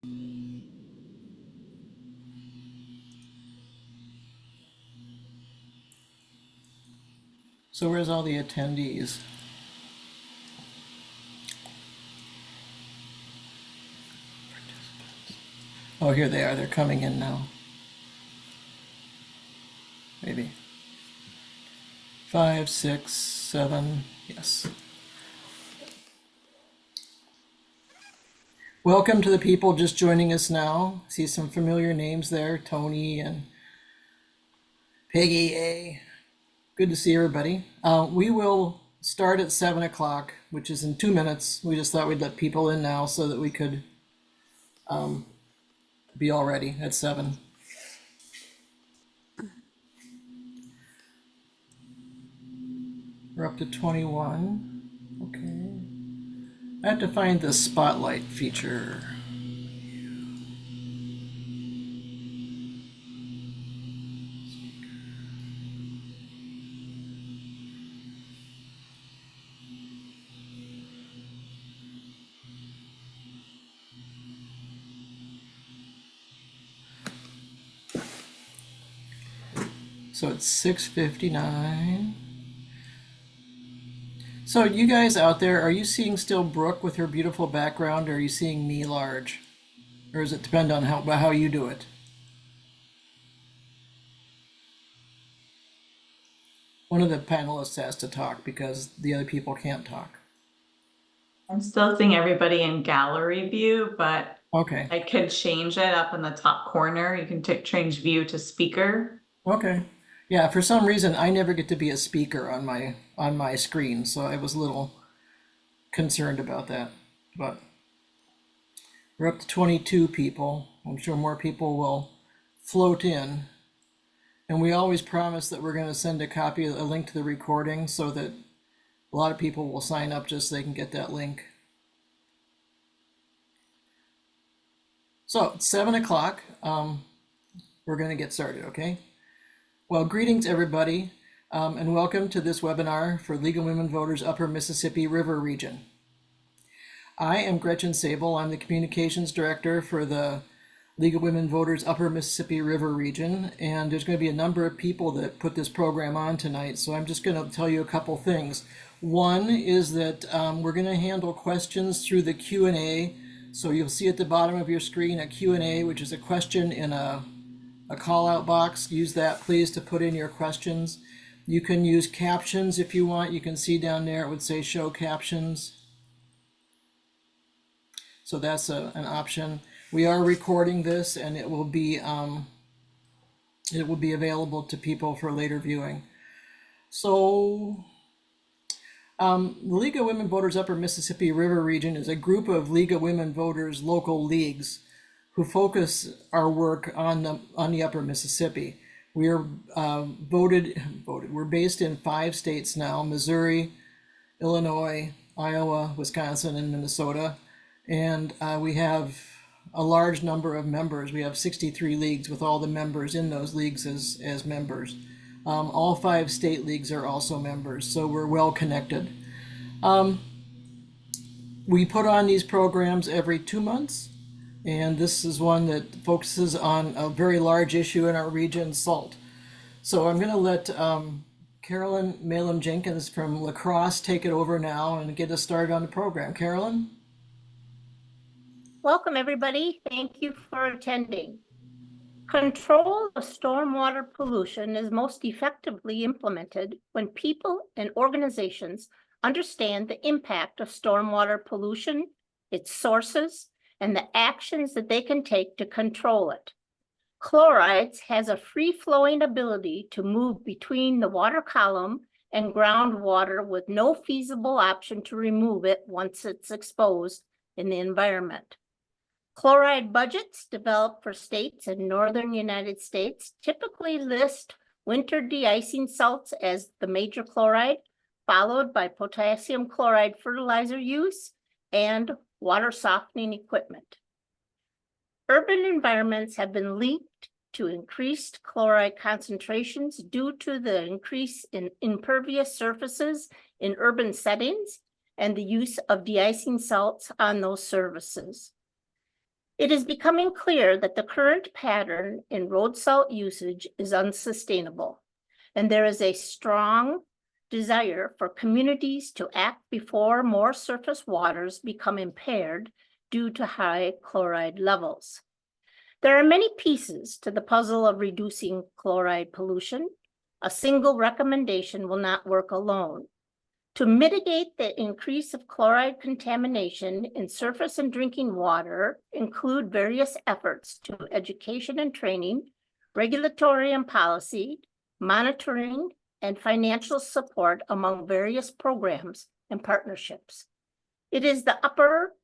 So where's all the attendees? Oh, here they are. They're coming in now. Maybe. 5, 6, 7. Yes. Welcome to the people just joining us now. See some familiar names there. Tony and Peggy A. Good to see everybody. We will start at 7 o'clock, which is in 2 minutes. We just thought we'd let people in now so that we could be all ready at 7. We're up to 21. Okay. I have to find the spotlight feature. So it's 6:59. So you guys out there, are you seeing still Brooke with her beautiful background, or are you seeing me large? Or does it depend on how you do it? One of the panelists has to talk because the other people can't talk. I'm still seeing everybody in gallery view, but Okay. I could change it up in the top corner. You can change view to speaker. Okay. Yeah, for some reason I never get to be a speaker on my screen, so I was a little concerned about that. But we're up to 22 people. I'm sure more people will float in. And we always promise that we're going to send a link to the recording so that a lot of people will sign up just so they can get that link. So it's 7 o'clock. We're going to get started, okay? Well, greetings everybody, and welcome to this webinar for League of Women Voters Upper Mississippi River Region. I am Gretchen Sable. I'm the Communications Director for the League of Women Voters Upper Mississippi River Region, and there's going to be a number of people that put this program on tonight, so I'm just going to tell you a couple things. One is that we're going to handle questions through the Q&A, so you'll see at the bottom of your screen a Q&A, which is a question in a call out box. Use that please to put in your questions. You can use captions if you want. You can see down there it would say show captions. So that's an option. We are recording this and it will be available to people for later viewing. So the League of Women Voters Upper Mississippi River Region is a group of League of Women Voters local leagues who focus our work on the Upper Mississippi. We are we're based in 5 states now: Missouri, Illinois, Iowa, Wisconsin, and Minnesota. And we have a large number of members. We have 63 leagues with all the members in those leagues as members. All 5 state leagues are also members, so we're well connected. We put on these programs every 2 months. And this is one that focuses on a very large issue in our region, salt. So I'm going to let Carolyn Malem Jenkins from La Crosse take it over now and get us started on the program. Carolyn? Welcome, everybody. Thank you for attending. Control of stormwater pollution is most effectively implemented when people and organizations understand the impact of stormwater pollution, its sources, and the actions that they can take to control it. Chlorides has a free-flowing ability to move between the water column and groundwater with no feasible option to remove it once it's exposed in the environment. Chloride budgets developed for states in northern United States typically list winter de-icing salts as the major chloride, followed by potassium chloride fertilizer use and water softening equipment. Urban environments have been linked to increased chloride concentrations due to the increase in impervious surfaces in urban settings and the use of de-icing salts on those surfaces. It is becoming clear that the current pattern in road salt usage is unsustainable, and there is a strong desire for communities to act before more surface waters become impaired due to high chloride levels. There are many pieces to the puzzle of reducing chloride pollution. A single recommendation will not work alone. To mitigate the increase of chloride contamination in surface and drinking water include various efforts to education and training, regulatory and policy, monitoring, and financial support among various programs and partnerships. It is the Upper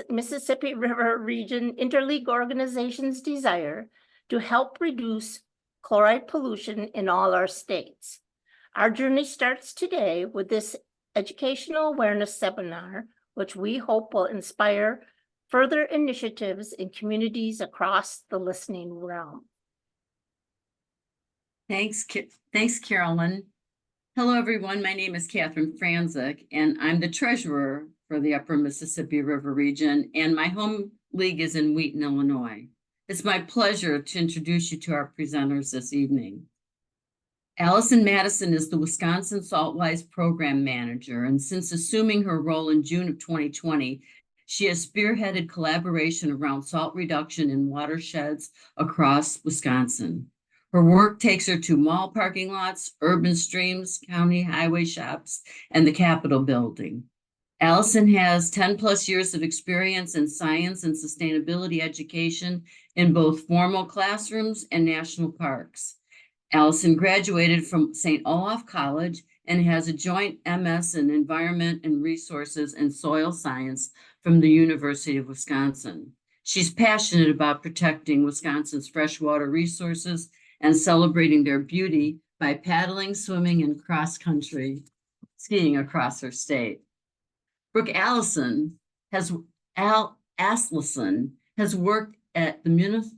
Mississippi River Region Interleague Organization's desire to help reduce chloride pollution in all our states. Our journey starts today with this educational awareness seminar, which we hope will inspire further initiatives in communities across the listening realm. Thanks, Carolyn. Hello, everyone. My name is Catherine Franzik, and I'm the treasurer for the Upper Mississippi River Region, and my home league is in Wheaton, Illinois. It's my pleasure to introduce you to our presenters this evening. Allison Madison is the Wisconsin SaltWise Program Manager, and since assuming her role in June of 2020, she has spearheaded collaboration around salt reduction in watersheds across Wisconsin. Her work takes her to mall parking lots, urban streams, county highway shops, and the Capitol building. Allison has 10 plus years of experience in science and sustainability education in both formal classrooms and national parks. Allison graduated from St. Olaf College and has a joint MS in Environment and Resources and Soil Science from the University of Wisconsin. She's passionate about protecting Wisconsin's freshwater resources and celebrating their beauty by paddling, swimming, and cross-country skiing across her state. Brooke Aslesen has worked at the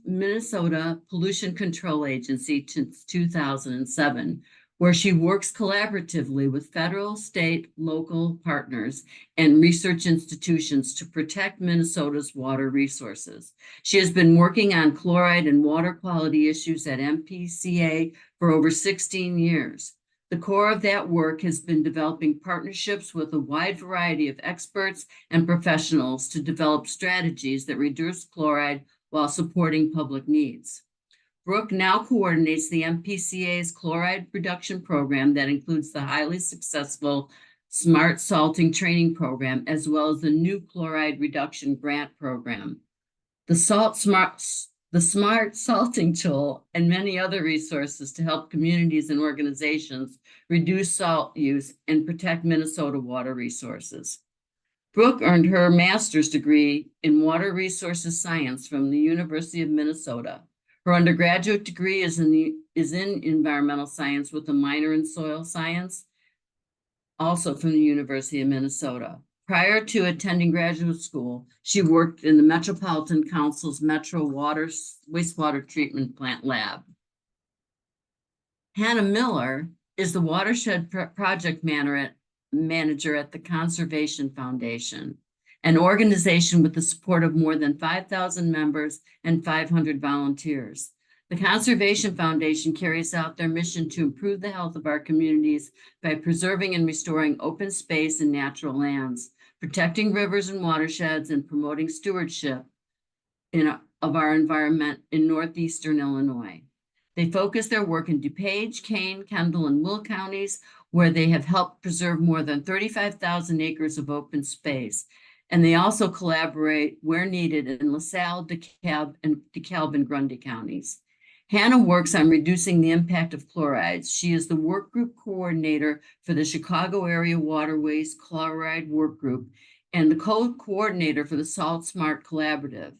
Minnesota Pollution Control Agency since 2007, where she works collaboratively with federal, state, local partners and research institutions to protect Minnesota's water resources. She has been working on chloride and water quality issues at MPCA for over 16 years. The core of that work has been developing partnerships with a wide variety of experts and professionals to develop strategies that reduce chloride while supporting public needs. Brooke now coordinates the MPCA's chloride reduction program that includes the highly successful Smart Salting Training Program, as well as the new chloride reduction grant program. The Smart Salting Tool and many other resources to help communities and organizations reduce salt use and protect Minnesota water resources. Brooke earned her master's degree in water resources science from the University of Minnesota. Her undergraduate degree is in environmental science with a minor in soil science, also from the University of Minnesota. Prior to attending graduate school, she worked in the Metropolitan Council's Metro Wastewater Treatment Plant Lab. Hannah Miller is the Watershed Project Manager at the Conservation Foundation, an organization with the support of more than 5,000 members and 500 volunteers. The Conservation Foundation carries out their mission to improve the health of our communities by preserving and restoring open space and natural lands, protecting rivers and watersheds, and promoting stewardship of our environment in northeastern Illinois. They focus their work in DuPage, Kane, Kendall, and Will counties, where they have helped preserve more than 35,000 acres of open space. And they also collaborate where needed in LaSalle, DeKalb, and Grundy counties. Hannah works on reducing the impact of chlorides. She is the work group coordinator for the Chicago Area Waterways Chloride Work Group and the co-coordinator for the SaltSmart Collaborative.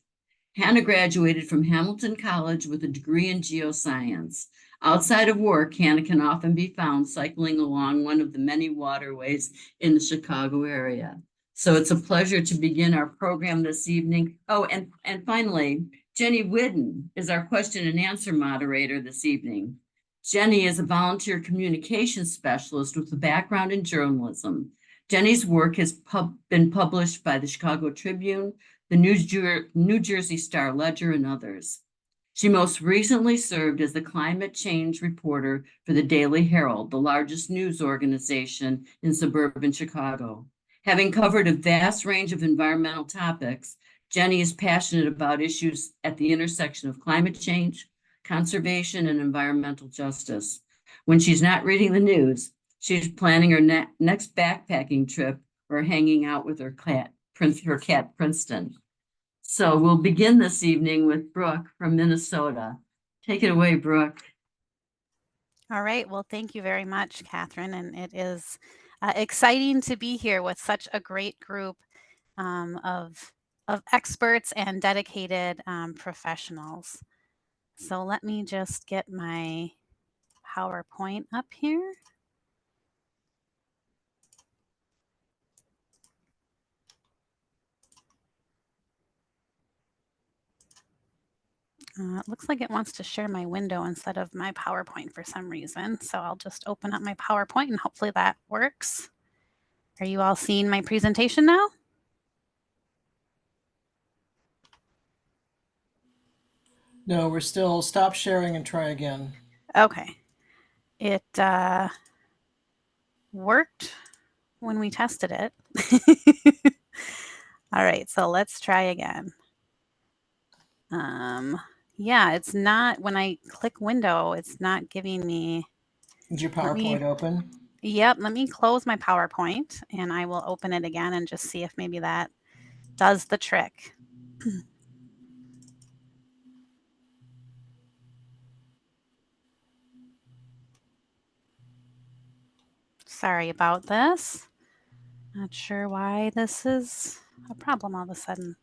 Hannah graduated from Hamilton College with a degree in geoscience. Outside of work, Hannah can often be found cycling along one of the many waterways in the Chicago area. So it's a pleasure to begin our program this evening. Oh, and finally, Jenny Whidden is our question and answer moderator this evening. Jenny is a volunteer communications specialist with a background in journalism. Jenny's work has been published by the Chicago Tribune, the New Jersey Star Ledger, and others. She most recently served as the climate change reporter for the Daily Herald, the largest news organization in suburban Chicago. Having covered a vast range of environmental topics, Jenny is passionate about issues at the intersection of climate change, conservation, and environmental justice. When she's not reading the news, she's planning her next backpacking trip or hanging out with her cat Princeton. So we'll begin this evening with Brooke from Minnesota. Take it away, Brooke. All right. Well, thank you very much, Catherine. And it is exciting to be here with such a great group of experts and dedicated professionals. So let me just get my PowerPoint up here. It looks like it wants to share my window instead of my PowerPoint for some reason. So I'll just open up my PowerPoint and hopefully that works. Are you all seeing my presentation now? No, we're still, stop sharing and try again. Okay. It worked when we tested it. All right, so let's try again. Yeah, it's not, when I click window, it's not giving me. Is your PowerPoint open? Yep, let me close my PowerPoint and I will open it again and just see if maybe that does the trick. Sorry about this. Not sure why this is a problem all of a sudden.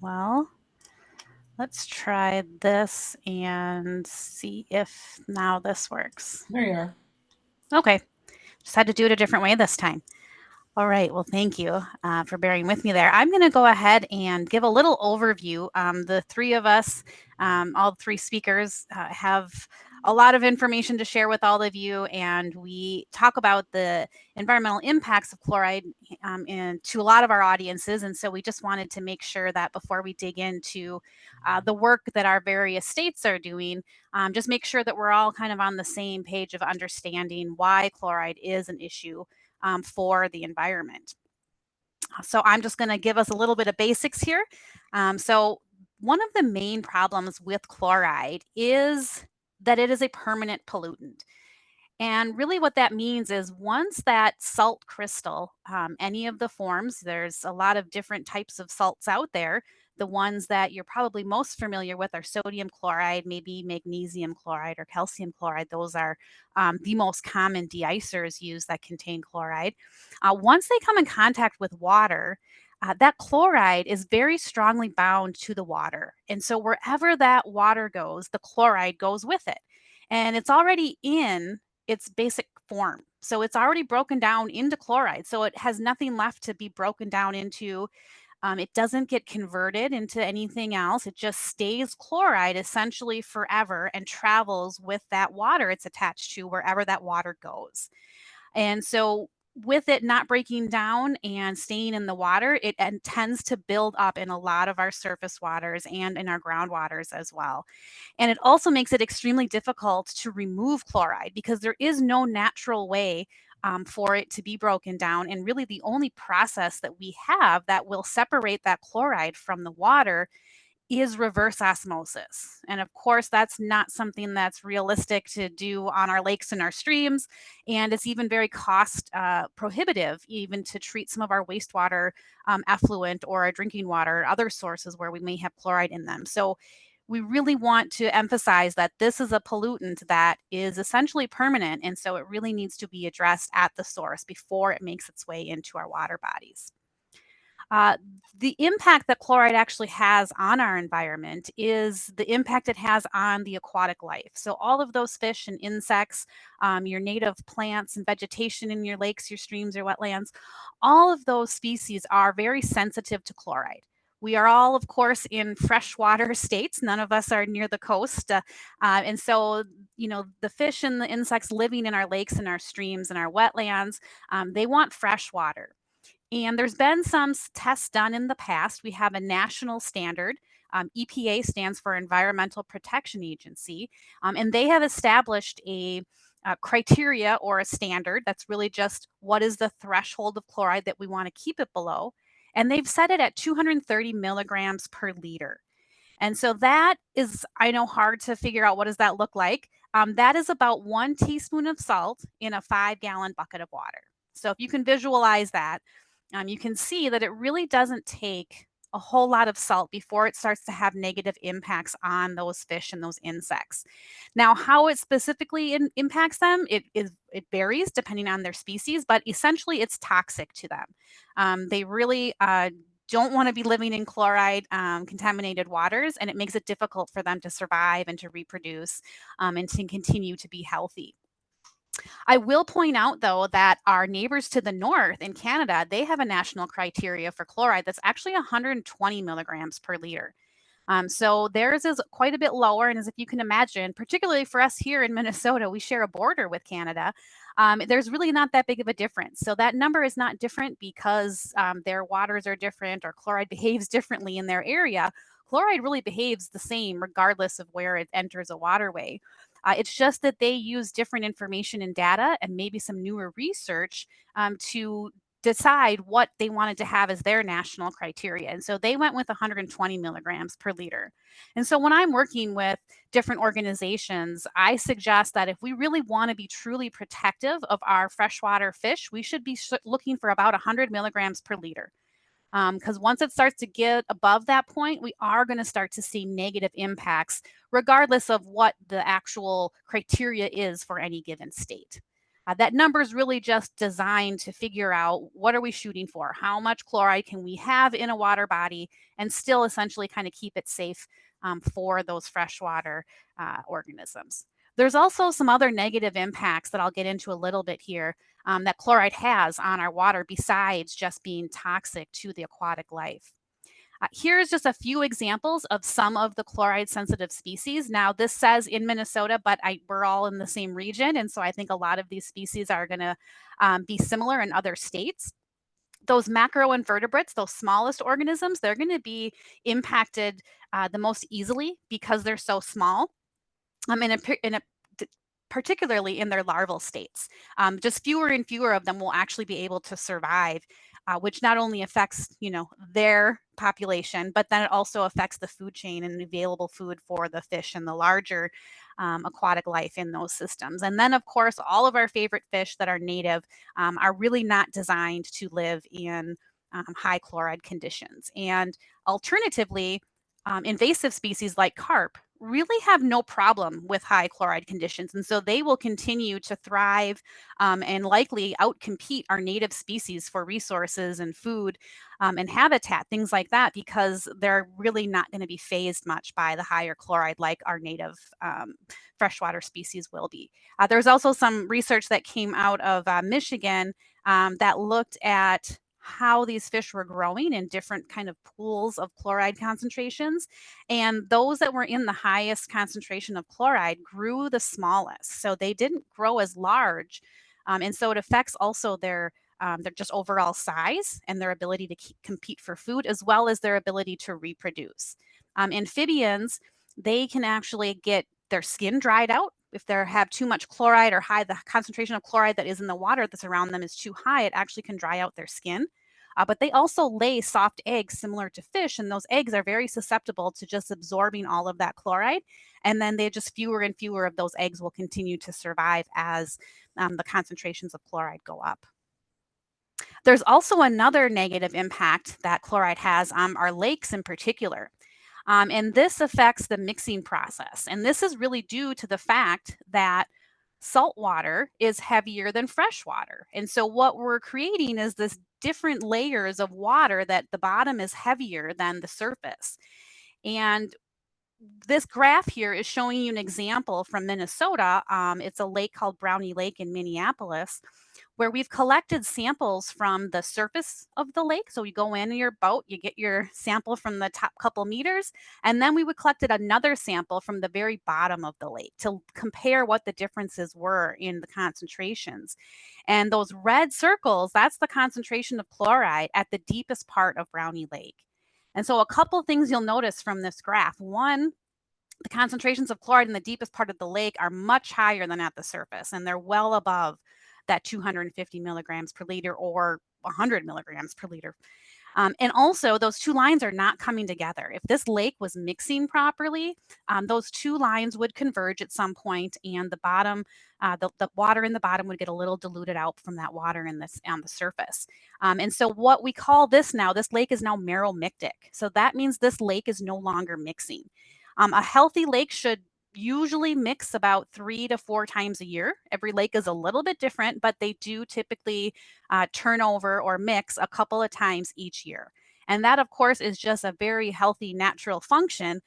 Well, let's try this and see if now this works. There you are. Okay, just had to do it a different way this time. All right, well, thank you for bearing with me there. I'm going to go ahead and give a little overview. The three of us, all three speakers, have a lot of information to share with all of you, and we talk about the environmental impacts of chloride to a lot of our audiences, and so we just wanted to make sure that before we dig into the work that our various states are doing, just make sure that we're all kind of on the same page of understanding why chloride is an issue for the environment. So I'm just going to give us a little bit of basics here. So one of the main problems with chloride is that it is a permanent pollutant. And really what that means is once that salt crystal, any of the forms, there's a lot of different types of salts out there. The ones that you're probably most familiar with are sodium chloride, maybe magnesium chloride or calcium chloride. Those are the most common deicers used that contain chloride. Once they come in contact with water, that chloride is very strongly bound to the water. And so wherever that water goes, the chloride goes with it. And it's already in its basic form. So it's already broken down into chloride. So it has nothing left to be broken down into. It doesn't get converted into anything else. It just stays chloride essentially forever and travels with that water it's attached to wherever that water goes. And so with it not breaking down and staying in the water, it tends to build up in a lot of our surface waters and in our groundwaters as well. And it also makes it extremely difficult to remove chloride because there is no natural way for it to be broken down. And really the only process that we have that will separate that chloride from the water is reverse osmosis. And of course, that's not something that's realistic to do on our lakes and our streams. And it's even very cost prohibitive even to treat some of our wastewater effluent or our drinking water, other sources where we may have chloride in them. So we really want to emphasize that this is a pollutant that is essentially permanent. And so it really needs to be addressed at the source before it makes its way into our water bodies. The impact that chloride actually has on our environment is the impact it has on the aquatic life. So all of those fish and insects, your native plants and vegetation in your lakes, your streams, your wetlands, all of those species are very sensitive to chloride. We are all, of course, in freshwater states. None of us are near the coast. And so, the fish and the insects living in our lakes and our streams and our wetlands, they want fresh water. And there's been some tests done in the past. We have a national standard. EPA stands for Environmental Protection Agency, and they have established a criteria or a standard that's really just what is the threshold of chloride that we want to keep it below. And they've set it at 230 milligrams per liter. And so that is, I know, hard to figure out what does that look like. That is about 1 teaspoon of salt in a 5-gallon bucket of water. So if you can visualize that, you can see that it really doesn't take a whole lot of salt before it starts to have negative impacts on those fish and those insects. Now, how it specifically impacts them, it varies depending on their species, but essentially it's toxic to them. They really don't want to be living in chloride contaminated waters, and it makes it difficult for them to survive and to reproduce and to continue to be healthy. I will point out, though, that our neighbors to the north in Canada, they have a national criteria for chloride that's actually 120 milligrams per liter. So theirs is quite a bit lower. And as if you can imagine, particularly for us here in Minnesota, we share a border with Canada. There's really not that big of a difference. So that number is not different because their waters are different or chloride behaves differently in their area. Chloride really behaves the same regardless of where it enters a waterway. It's just that they use different information and data and maybe some newer research to decide what they wanted to have as their national criteria. And so they went with 120 milligrams per liter. And so when I'm working with different organizations, I suggest that if we really want to be truly protective of our freshwater fish, we should be looking for about 100 milligrams per liter. Because once it starts to get above that point, we are going to start to see negative impacts, regardless of what the actual criteria is for any given state. That number is really just designed to figure out what are we shooting for? How much chloride can we have in a water body and still essentially kind of keep it safe for those freshwater organisms. There's also some other negative impacts that I'll get into a little bit here that chloride has on our water besides just being toxic to the aquatic life. Here's just a few examples of some of the chloride sensitive species. Now this says in Minnesota, but we're all in the same region. And so I think a lot of these species are gonna be similar in other states. Those macroinvertebrates, those smallest organisms, they're gonna be impacted the most easily because they're so small. Particularly in their larval states. Just fewer and fewer of them will actually be able to survive, which not only affects, their population, but then it also affects the food chain and available food for the fish and the larger aquatic life in those systems. And then, of course, all of our favorite fish that are native are really not designed to live in high chloride conditions. And alternatively, invasive species like carp really have no problem with high chloride conditions. And so they will continue to thrive and likely outcompete our native species for resources and food and habitat, things like that, because they're really not going to be fazed much by the higher chloride like our native freshwater species will be. There's also some research that came out of Michigan that looked at how these fish were growing in different kind of pools of chloride concentrations. And those that were in the highest concentration of chloride grew the smallest. So they didn't grow as large. And so it affects also their just overall size and their ability to compete for food, as well as their ability to reproduce. Amphibians, they can actually get their skin dried out. If they have too much chloride or the concentration of chloride that is in the water that's around them is too high, it actually can dry out their skin. But they also lay soft eggs similar to fish, and those eggs are very susceptible to just absorbing all of that chloride. And then fewer and fewer of those eggs will continue to survive as the concentrations of chloride go up. There's also another negative impact that chloride has on our lakes in particular. And this affects the mixing process. And this is really due to the fact that salt water is heavier than fresh water. And so what we're creating is this different layers of water that the bottom is heavier than the surface. And this graph here is showing you an example from Minnesota. It's a lake called Brownie Lake in Minneapolis, where we've collected samples from the surface of the lake. So you go in your boat, you get your sample from the top couple meters, and then we would collected another sample from the very bottom of the lake to compare what the differences were in the concentrations. And those red circles, that's the concentration of chloride at the deepest part of Brownie Lake. And so a couple things you'll notice from this graph. One, the concentrations of chloride in the deepest part of the lake are much higher than at the surface, and they're well above that 250 milligrams per liter or 100 milligrams per liter. And also, those two lines are not coming together. If this lake was mixing properly, those two lines would converge at some point, and the bottom, the water in the bottom would get a little diluted out from that water in this on the surface. And so, what we call this now, this lake is now meromictic. So that means this lake is no longer mixing. A healthy lake should usually mix about 3 to 4 times a year. Every lake is a little bit different, but they do typically turn over or mix a couple of times each year. And that, of course, is just a very healthy natural function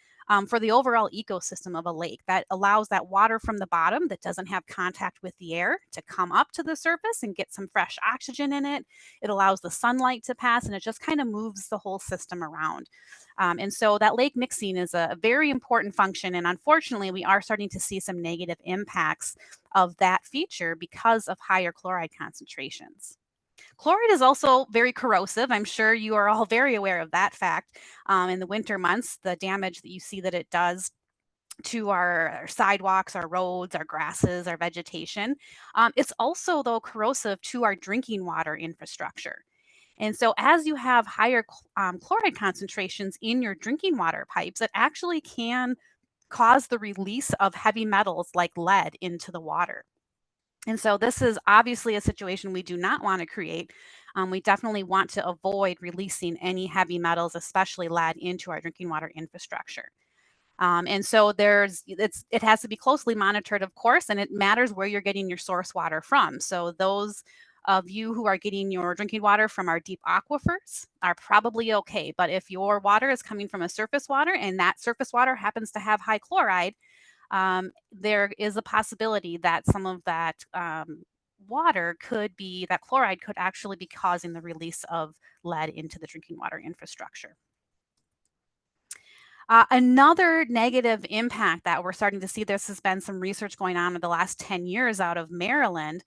for the overall ecosystem of a lake that allows that water from the bottom that doesn't have contact with the air to come up to the surface and get some fresh oxygen in it. It allows the sunlight to pass, and it just kind of moves the whole system around. And so that lake mixing is a very important function. And unfortunately, we are starting to see some negative impacts of that feature because of higher chloride concentrations. Chloride is also very corrosive. I'm sure you are all very aware of that fact. In the winter months, the damage that you see that it does to our sidewalks, our roads, our grasses, our vegetation. It's also, though, corrosive to our drinking water infrastructure. And so as you have higher chloride concentrations in your drinking water pipes, it actually can cause the release of heavy metals like lead into the water. And so this is obviously a situation we do not want to create. We definitely want to avoid releasing any heavy metals, especially lead, into our drinking water infrastructure. And so it has to be closely monitored, of course, and it matters where you're getting your source water from. So those of you who are getting your drinking water from our deep aquifers are probably okay. But if your water is coming from a surface water and that surface water happens to have high chloride, there is a possibility that some of that water could be, that chloride could actually be causing the release of lead into the drinking water infrastructure. Another negative impact that we're starting to see, this has been some research going on in the last 10 years out of Maryland,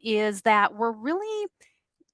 is that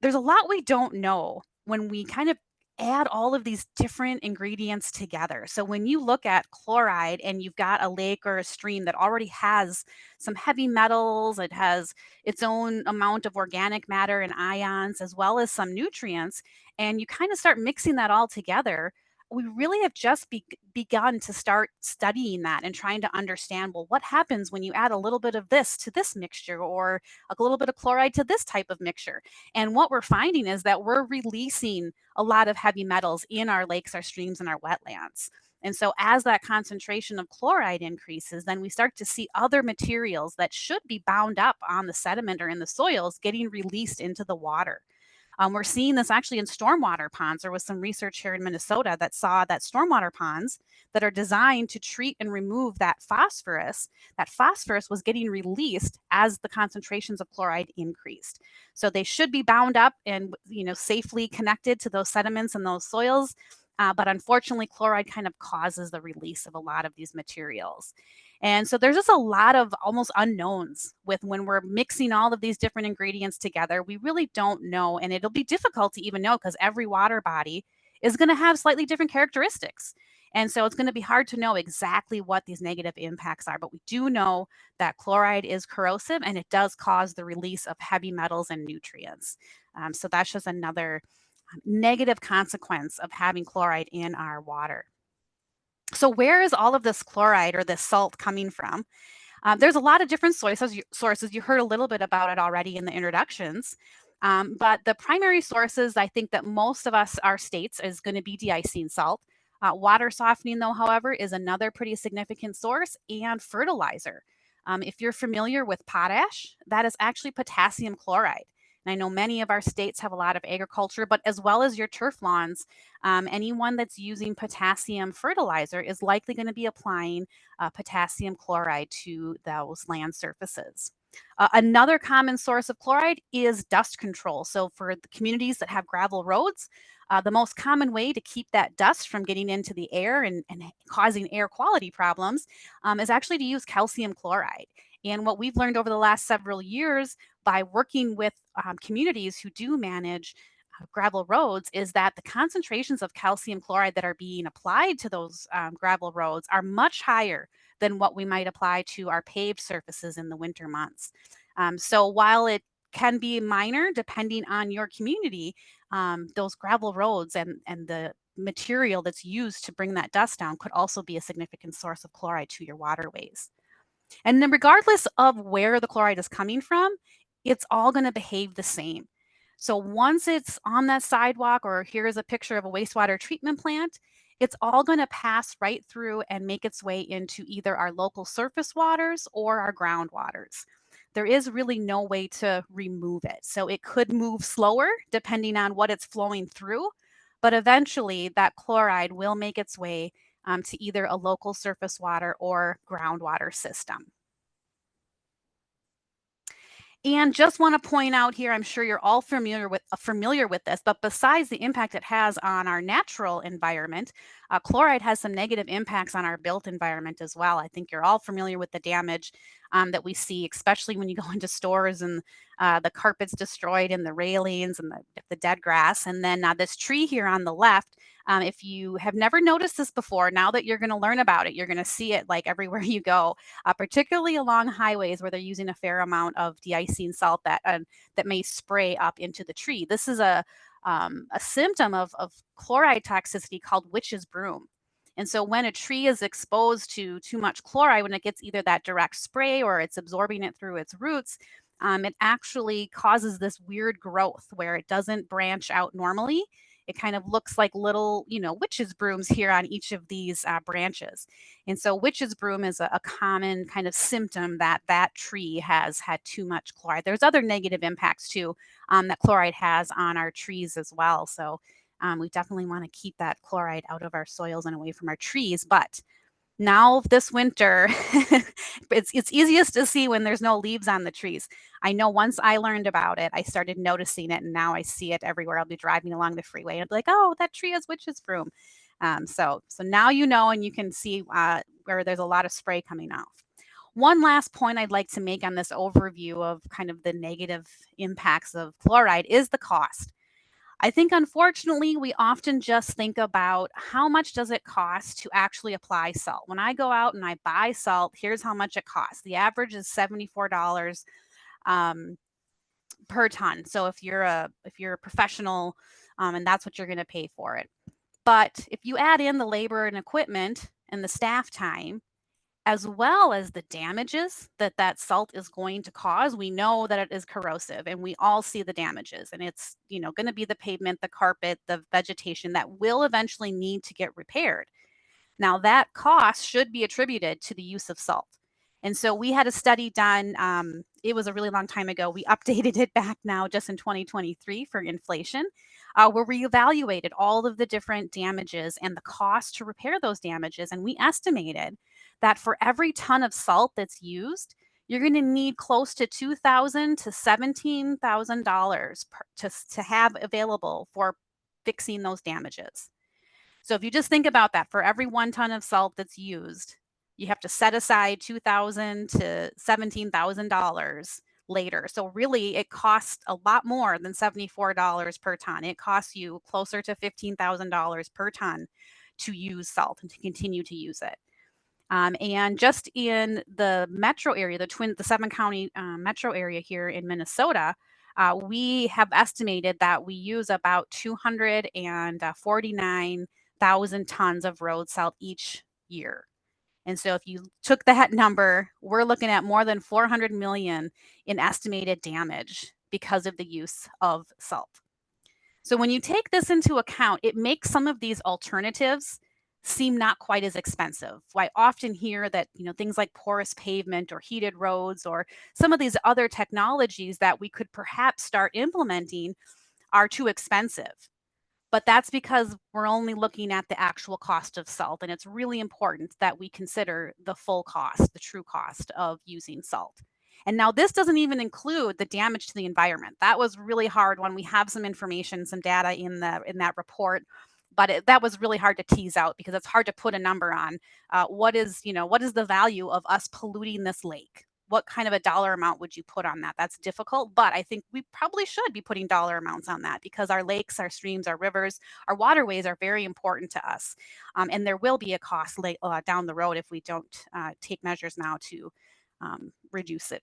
there's a lot we don't know when we kind of add all of these different ingredients together. So when you look at chloride and you've got a lake or a stream that already has some heavy metals, it has its own amount of organic matter and ions, as well as some nutrients, and you kind of start mixing that all together, we really have just begun to start studying that and trying to understand, well, what happens when you add a little bit of this to this mixture or a little bit of chloride to this type of mixture? And what we're finding is that we're releasing a lot of heavy metals in our lakes, our streams, and our wetlands. And so as that concentration of chloride increases, then we start to see other materials that should be bound up on the sediment or in the soils getting released into the water. We're seeing this actually in stormwater ponds. There was some research here in Minnesota that saw that stormwater ponds that are designed to treat and remove that phosphorus was getting released as the concentrations of chloride increased. So they should be bound up and safely connected to those sediments and those soils. But unfortunately, chloride kind of causes the release of a lot of these materials. And so there's just a lot of almost unknowns with when we're mixing all of these different ingredients together. We really don't know, and it'll be difficult to even know because every water body is going to have slightly different characteristics. And so it's going to be hard to know exactly what these negative impacts are, but we do know that chloride is corrosive and it does cause the release of heavy metals and nutrients. So that's just another negative consequence of having chloride in our water. So where is all of this chloride or this salt coming from? There's a lot of different sources. You heard a little bit about it already in the introductions. But the primary sources, I think that most of our states is going to be de-icing salt. Water softening, though, however, is another pretty significant source, and fertilizer. If you're familiar with potash, that is actually potassium chloride. And I know many of our states have a lot of agriculture, but as well as your turf lawns, anyone that's using potassium fertilizer is likely going to be applying potassium chloride to those land surfaces. Another common source of chloride is dust control. So for the communities that have gravel roads, the most common way to keep that dust from getting into the air and causing air quality problems is actually to use calcium chloride. And what we've learned over the last several years by working with communities who do manage gravel roads is that the concentrations of calcium chloride that are being applied to those gravel roads are much higher than what we might apply to our paved surfaces in the winter months. So while it can be minor depending on your community, those gravel roads and the material that's used to bring that dust down could also be a significant source of chloride to your waterways. And then regardless of where the chloride is coming from, it's all going to behave the same. So once it's on that sidewalk, or here's a picture of a wastewater treatment plant, it's all going to pass right through and make its way into either our local surface waters or our groundwaters. There is really no way to remove it. So it could move slower depending on what it's flowing through, but eventually that chloride will make its way to either a local surface water or groundwater system. And just want to point out here, I'm sure you're all familiar with this, but besides the impact it has on our natural environment, chloride has some negative impacts on our built environment as well. I think you're all familiar with the damage that we see, especially when you go into stores and the carpet's destroyed and the railings and the dead grass. And then this tree here on the left, if you have never noticed this before, now that you're going to learn about it, you're going to see it like everywhere you go, particularly along highways where they're using a fair amount of de-icing salt that may spray up into the tree. This is a symptom of chloride toxicity called witch's broom. And so when a tree is exposed to too much chloride, when it gets either that direct spray or it's absorbing it through its roots, it actually causes this weird growth where it doesn't branch out normally. It kind of looks like little, witch's brooms here on each of these branches. And so witch's broom is a common kind of symptom that that tree has had too much chloride. There's other negative impacts too that chloride has on our trees as well. So we definitely want to keep that chloride out of our soils and away from our trees. But now this winter, it's easiest to see when there's no leaves on the trees. I know once I learned about it, I started noticing it, and now I see it everywhere. I'll be driving along the freeway and I'll be like, oh, that tree has witch's broom. So now you know, and you can see where there's a lot of spray coming off. One last point I'd like to make on this overview of kind of the negative impacts of chloride is the cost. I think, unfortunately, we often just think about how much does it cost to actually apply salt. When I go out and I buy salt, here's how much it costs. The average is $74 per ton. So if you're a professional, and that's what you're going to pay for it. But if you add in the labor and equipment and the staff time, as well as the damages that salt is going to cause, we know that it is corrosive, and we all see the damages, and it's going to be the pavement, the carpet, the vegetation that will eventually need to get repaired. Now that cost should be attributed to the use of salt. And so we had a study done, it was a really long time ago. We updated it back now just in 2023 for inflation, where we evaluated all of the different damages and the cost to repair those damages. And we estimated that for every ton of salt that's used, you're going to need close to $2,000 to $17,000 to have available for fixing those damages. So if you just think about that, for every 1 ton of salt that's used, you have to set aside $2,000 to $17,000 later. So really, it costs a lot more than $74 per ton. It costs you closer to $15,000 per ton to use salt and to continue to use it. And just in the metro area, the 7-county metro area here in Minnesota, we have estimated that we use about 249,000 tons of road salt each year. And so if you took that number, we're looking at more than 400 million in estimated damage because of the use of salt. So when you take this into account, it makes some of these alternatives seem not quite as expensive. I often hear that, things like porous pavement or heated roads or some of these other technologies that we could perhaps start implementing are too expensive. But that's because we're only looking at the actual cost of salt. And it's really important that we consider the full cost, the true cost of using salt. And now this doesn't even include the damage to the environment. That was really hard when we have some information, some data in that report, but that was really hard to tease out because it's hard to put a number on what is the value of us polluting this lake. What kind of a dollar amount would you put on that? That's difficult, but I think we probably should be putting dollar amounts on that because our lakes, our streams, our rivers, our waterways are very important to us. And there will be a cost down the road if we don't take measures now to reduce it.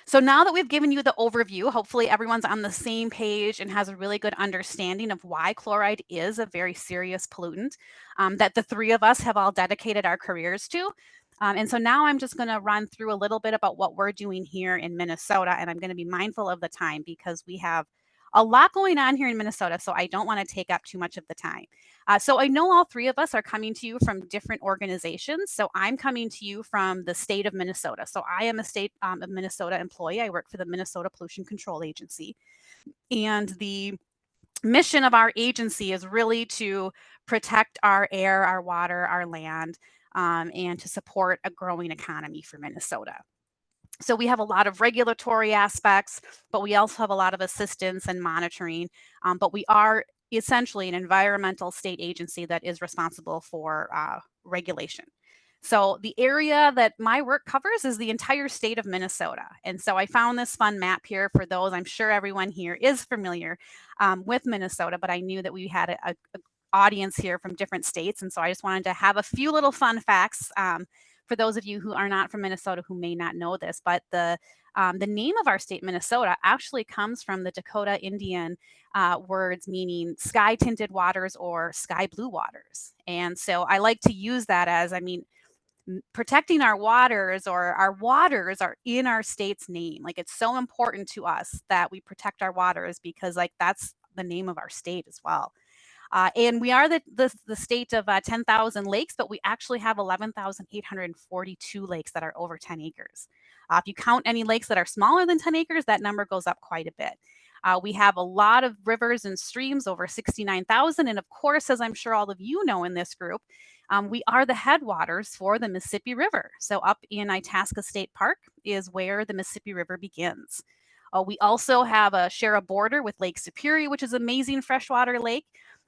So now that we've given you the overview, hopefully everyone's on the same page and has a really good understanding of why chloride is a very serious pollutant that the three of us have all dedicated our careers to. And so now I'm just going to run through a little bit about what we're doing here in Minnesota, and I'm going to be mindful of the time because we have a lot going on here in Minnesota, so I don't want to take up too much of the time. So I know all three of us are coming to you from different organizations. So I'm coming to you from the state of Minnesota. So I am a state of Minnesota employee. I work for the Minnesota Pollution Control Agency. And the mission of our agency is really to protect our air, our water, our land, and to support a growing economy for Minnesota. So we have a lot of regulatory aspects, but we also have a lot of assistance and monitoring. But we are essentially an environmental state agency that is responsible for regulation. So the area that my work covers is the entire state of Minnesota. And so I found this fun map here for those. I'm sure everyone here is familiar with Minnesota, but I knew that we had a audience here from different states. And so I just wanted to have a few little fun facts for those of you who are not from Minnesota who may not know this, but the name of our state, Minnesota, actually comes from the Dakota Indian words meaning sky tinted waters or sky blue waters. And so I like to use that as, protecting our waters are in our state's name. Like, it's so important to us that we protect our waters because that's the name of our state as well. And we are the state of 10,000 lakes, but we actually have 11,842 lakes that are over 10 acres. If you count any lakes that are smaller than 10 acres, that number goes up quite a bit. We have a lot of rivers and streams, over 69,000. And of course, as I'm sure all of you know in this group, we are the headwaters for the Mississippi River. So up in Itasca State Park is where the Mississippi River begins. We also share a border with Lake Superior, which is an amazing freshwater lake.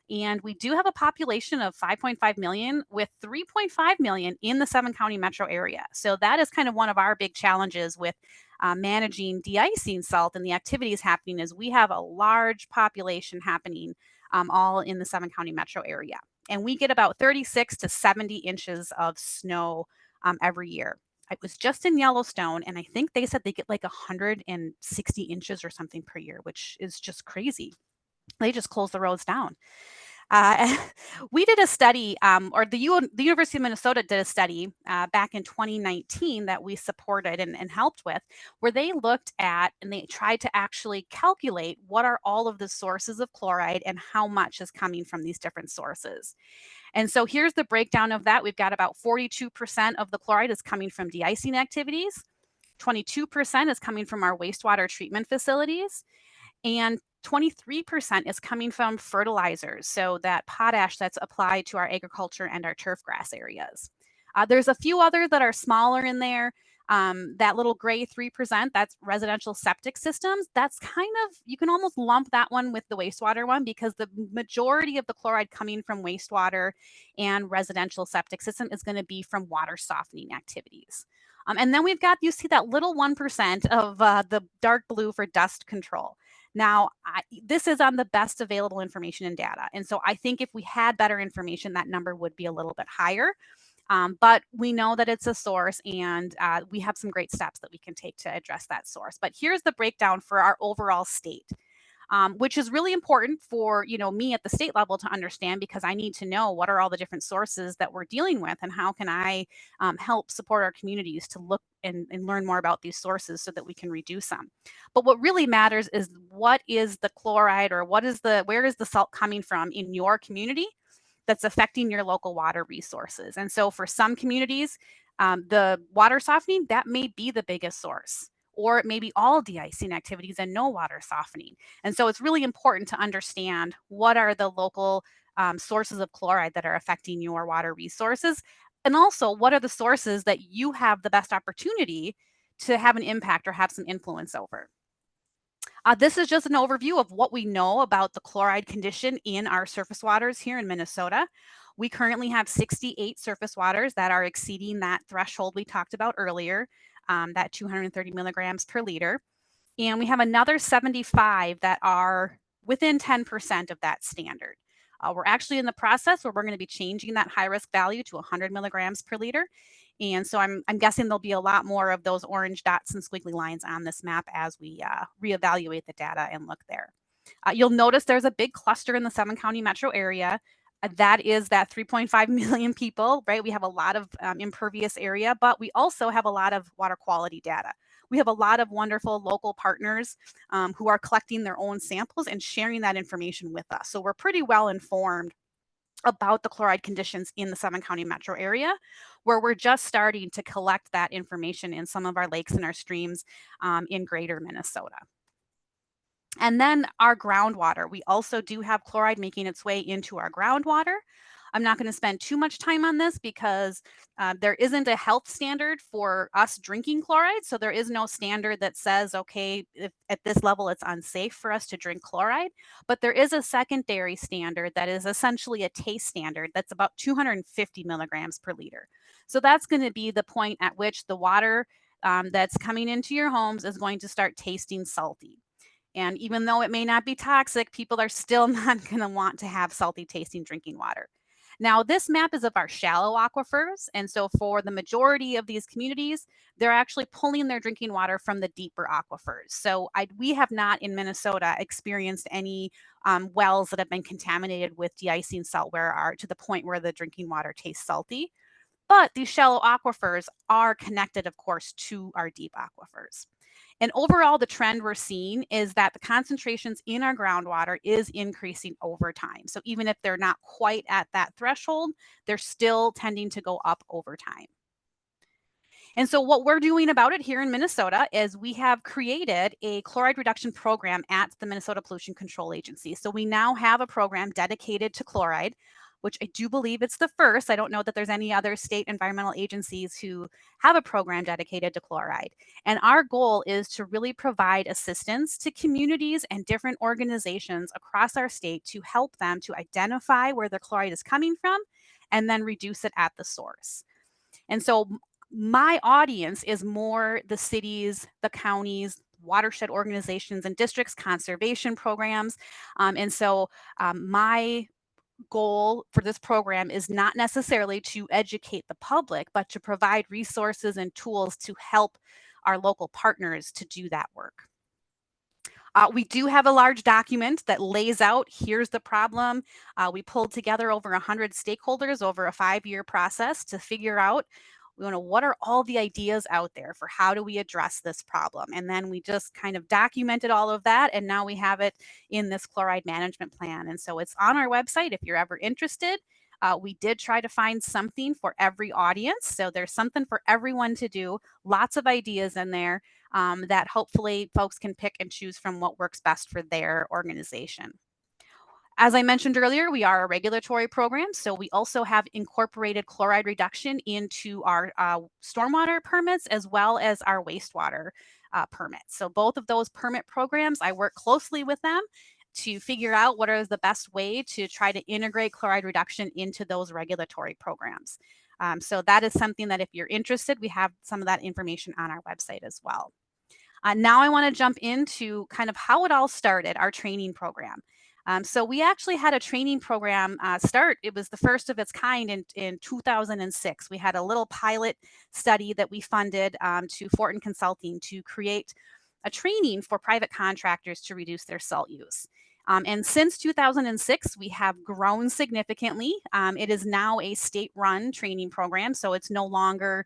And we do have a population of 5.5 million with 3.5 million in the 7-county metro area. So that is kind of one of our big challenges with managing de-icing salt and the activities happening is we have a large population happening all in the 7-county metro area. And we get about 36 to 70 inches of snow every year. I was just in Yellowstone, and I think they said they get like 160 inches or something per year, which is just crazy. They just close the roads down. We did a study, or the University of Minnesota did a study back in 2019 that we supported and helped with, where they looked at and they tried to actually calculate what are all of the sources of chloride and how much is coming from these different sources. And so here's the breakdown of that. We've got about 42% of the chloride is coming from de-icing activities, 22% is coming from our wastewater treatment facilities, and 23% is coming from fertilizers, so that potash that's applied to our agriculture and our turf grass areas. There's a few others that are smaller in there. That little gray 3%, that's residential septic systems. That's kind of, you can almost lump that one with the wastewater one because the majority of the chloride coming from wastewater and residential septic system is going to be from water softening activities. And then we've got, you see that little 1% of the dark blue for dust control. Now, this is on the best available information and data. And so I think if we had better information, that number would be a little bit higher. But we know that it's a source, and we have some great steps that we can take to address that source. But here's the breakdown for our overall state, which is really important for me at the state level to understand, because I need to know what are all the different sources that we're dealing with and how can I help support our communities to look and learn more about these sources so that we can reduce them. But what really matters is what is the chloride, or where is the salt coming from in your community that's affecting your local water resources. And so for some communities, the water softening, that may be the biggest source, or it may be all de-icing activities and no water softening. And so it's really important to understand what are the local sources of chloride that are affecting your water resources. And also, what are the sources that you have the best opportunity to have an impact or have some influence over. This is just an overview of what we know about the chloride condition in our surface waters here in Minnesota. We currently have 68 surface waters that are exceeding that threshold we talked about earlier, that 230 milligrams per liter. And we have another 75 that are within 10% of that standard. We're actually in the process where we're going to be changing that high risk value to 100 milligrams per liter. And so I'm guessing there'll be a lot more of those orange dots and squiggly lines on this map as we reevaluate the data and look there. You'll notice there's a big cluster in the 7-county metro area. That is that 3.5 million people, right? We have a lot of impervious area, but we also have a lot of water quality data. We have a lot of wonderful local partners who are collecting their own samples and sharing that information with us. So we're pretty well informed about the chloride conditions in the 7-county metro area, where we're just starting to collect that information in some of our lakes and our streams in greater Minnesota. And then our groundwater. We also do have chloride making its way into our groundwater. I'm not going to spend too much time on this because there isn't a health standard for us drinking chloride. So there is no standard that says, okay, if at this level it's unsafe for us to drink chloride. But there is a secondary standard that is essentially a taste standard that's about 250 milligrams per liter. So that's going to be the point at which the water that's coming into your homes is going to start tasting salty. And even though it may not be toxic, people are still not going to want to have salty tasting drinking water. Now, this map is of our shallow aquifers. And so for the majority of these communities, they're actually pulling their drinking water from the deeper aquifers. So we have not in Minnesota experienced any wells that have been contaminated with de-icing saltware to the point where the drinking water tastes salty. But these shallow aquifers are connected, of course, to our deep aquifers. And overall, the trend we're seeing is that the concentrations in our groundwater is increasing over time. So even if they're not quite at that threshold, they're still tending to go up over time. And so what we're doing about it here in Minnesota is we have created a chloride reduction program at the Minnesota Pollution Control Agency. So we now have a program dedicated to chloride, which I do believe it's the first. I don't know that there's any other state environmental agencies who have a program dedicated to chloride. And our goal is to really provide assistance to communities and different organizations across our state to help them to identify where the chloride is coming from and then reduce it at the source. And so my audience is more the cities, the counties, watershed organizations and districts, conservation programs. And so my goal for this program is not necessarily to educate the public, but to provide resources and tools to help our local partners to do that work. We do have a large document that lays out, here's the problem. We pulled together over 100 stakeholders over a 5-year process to figure out what are all the ideas out there for how do we address this problem? And then we just kind of documented all of that. And now we have it in this chloride management plan. And so it's on our website if you're ever interested. We did try to find something for every audience. So there's something for everyone to do, lots of ideas in there that hopefully folks can pick and choose from what works best for their organization. As I mentioned earlier, we are a regulatory program, so we also have incorporated chloride reduction into our stormwater permits as well as our wastewater permits. So both of those permit programs, I work closely with them to figure out what is the best way to try to integrate chloride reduction into those regulatory programs. So that is something that if you're interested, we have some of that information on our website as well. Now I want to jump into kind of how it all started, our training program. So we actually had a training program start. It was the first of its kind in 2006. We had a little pilot study that we funded to Fortin Consulting to create a training for private contractors to reduce their salt use. And since 2006, we have grown significantly. It is now a state-run training program, so it's no longer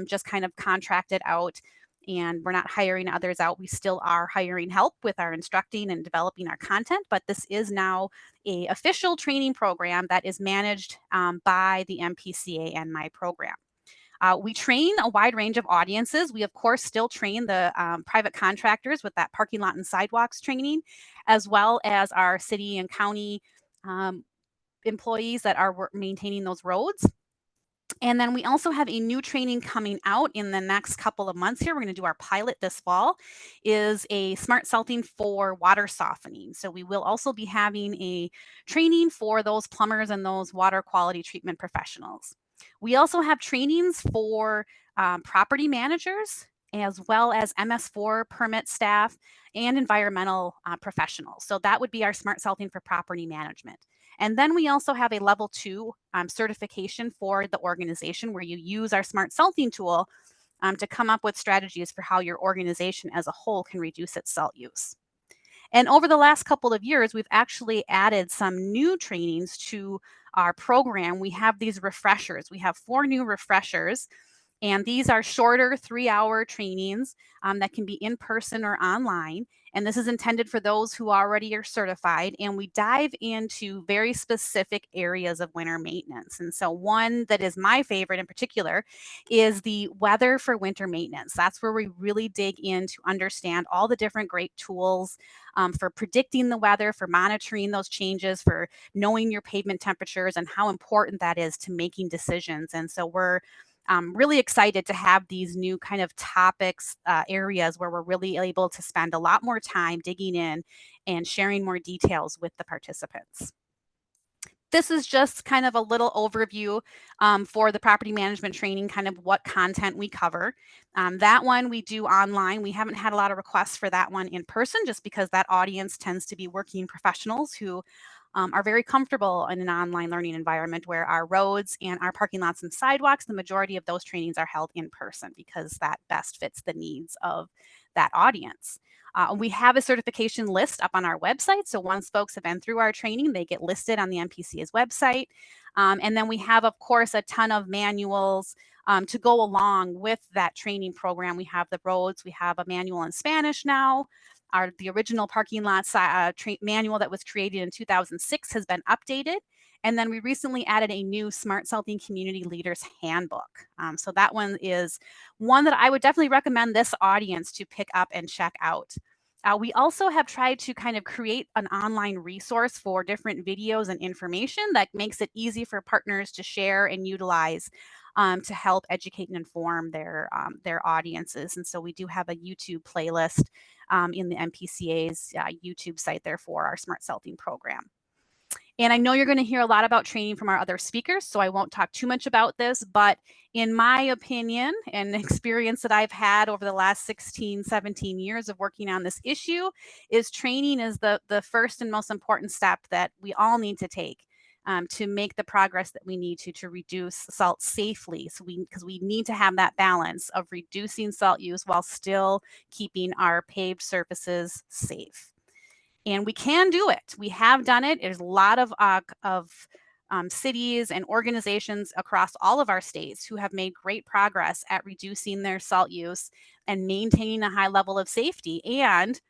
just kind of contracted out. And we're not hiring others out. We still are hiring help with our instructing and developing our content, but this is now an official training program that is managed by the MPCA and my program. We train a wide range of audiences. We, of course, still train the private contractors with that parking lot and sidewalks training, as well as our city and county employees that are maintaining those roads. And then we also have a new training coming out in the next couple of months here. We're going to do our pilot this fall, is a smart salting for water softening. So we will also be having a training for those plumbers and those water quality treatment professionals. We also have trainings for property managers, as well as MS4 permit staff and environmental professionals. So that would be our smart salting for property management. And then we also have a level 2 certification for the organization, where you use our smart salting tool to come up with strategies for how your organization as a whole can reduce its salt use. And over the last couple of years, we've actually added some new trainings to our program. We have these refreshers. We have 4 new refreshers, and these are shorter 3-hour trainings that can be in person or online. And this is intended for those who already are certified. And we dive into very specific areas of winter maintenance. And so one that is my favorite in particular is the weather for winter maintenance. That's where we really dig in to understand all the different great tools for predicting the weather, for monitoring those changes, for knowing your pavement temperatures, and how important that is to making decisions. And so we're really excited to have these new kind of topics, areas where we're really able to spend a lot more time digging in and sharing more details with the participants. This is just kind of a little overview for the property management training, kind of what content we cover. That one we do online. We haven't had a lot of requests for that one in person, just because that audience tends to be working professionals who are very comfortable in an online learning environment, where our roads and our parking lots and sidewalks, the majority of those trainings are held in person, because that best fits the needs of that audience. We have a certification list up on our website. So once folks have been through our training, they get listed on the MPCA's website. And then we have, of course, a ton of manuals to go along with that training program. We have the roads, we have a manual in Spanish now. The original parking lot manual that was created in 2006 has been updated. And then we recently added a new Smart Salting Community Leaders Handbook. So that one is one that I would definitely recommend this audience to pick up and check out. We also have tried to kind of create an online resource for different videos and information that makes it easy for partners to share and utilize to help educate and inform their audiences. And so we do have a YouTube playlist in the MPCA's YouTube site there for our Smart Salting program. And I know you're going to hear a lot about training from our other speakers, so I won't talk too much about this, but in my opinion and experience that I've had over the last 16, 17 years of working on this issue, is training is the first and most important step that we all need to take to make the progress that we need to reduce salt safely. So because we need to have that balance of reducing salt use while still keeping our paved surfaces safe. And we can do it. We have done it. There's a lot of cities and organizations across all of our states who have made great progress at reducing their salt use and maintaining a high level of safety, and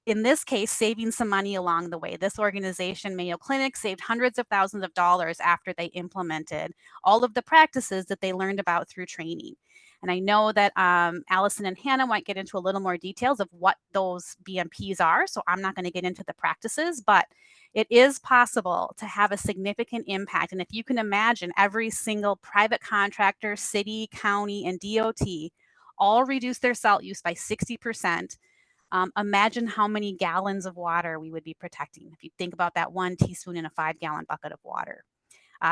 in this case, saving some money along the way. This organization, Mayo Clinic, saved hundreds of thousands of dollars after they implemented all of the practices that they learned about through training. And I know that Allison and Hannah might get into a little more details of what those BMPs are, so I'm not going to get into the practices, but it is possible to have a significant impact. And if you can imagine every single private contractor, city, county, and DOT all reduce their salt use by 60%, imagine how many gallons of water we would be protecting if you think about that 1 teaspoon in a 5-gallon bucket of water.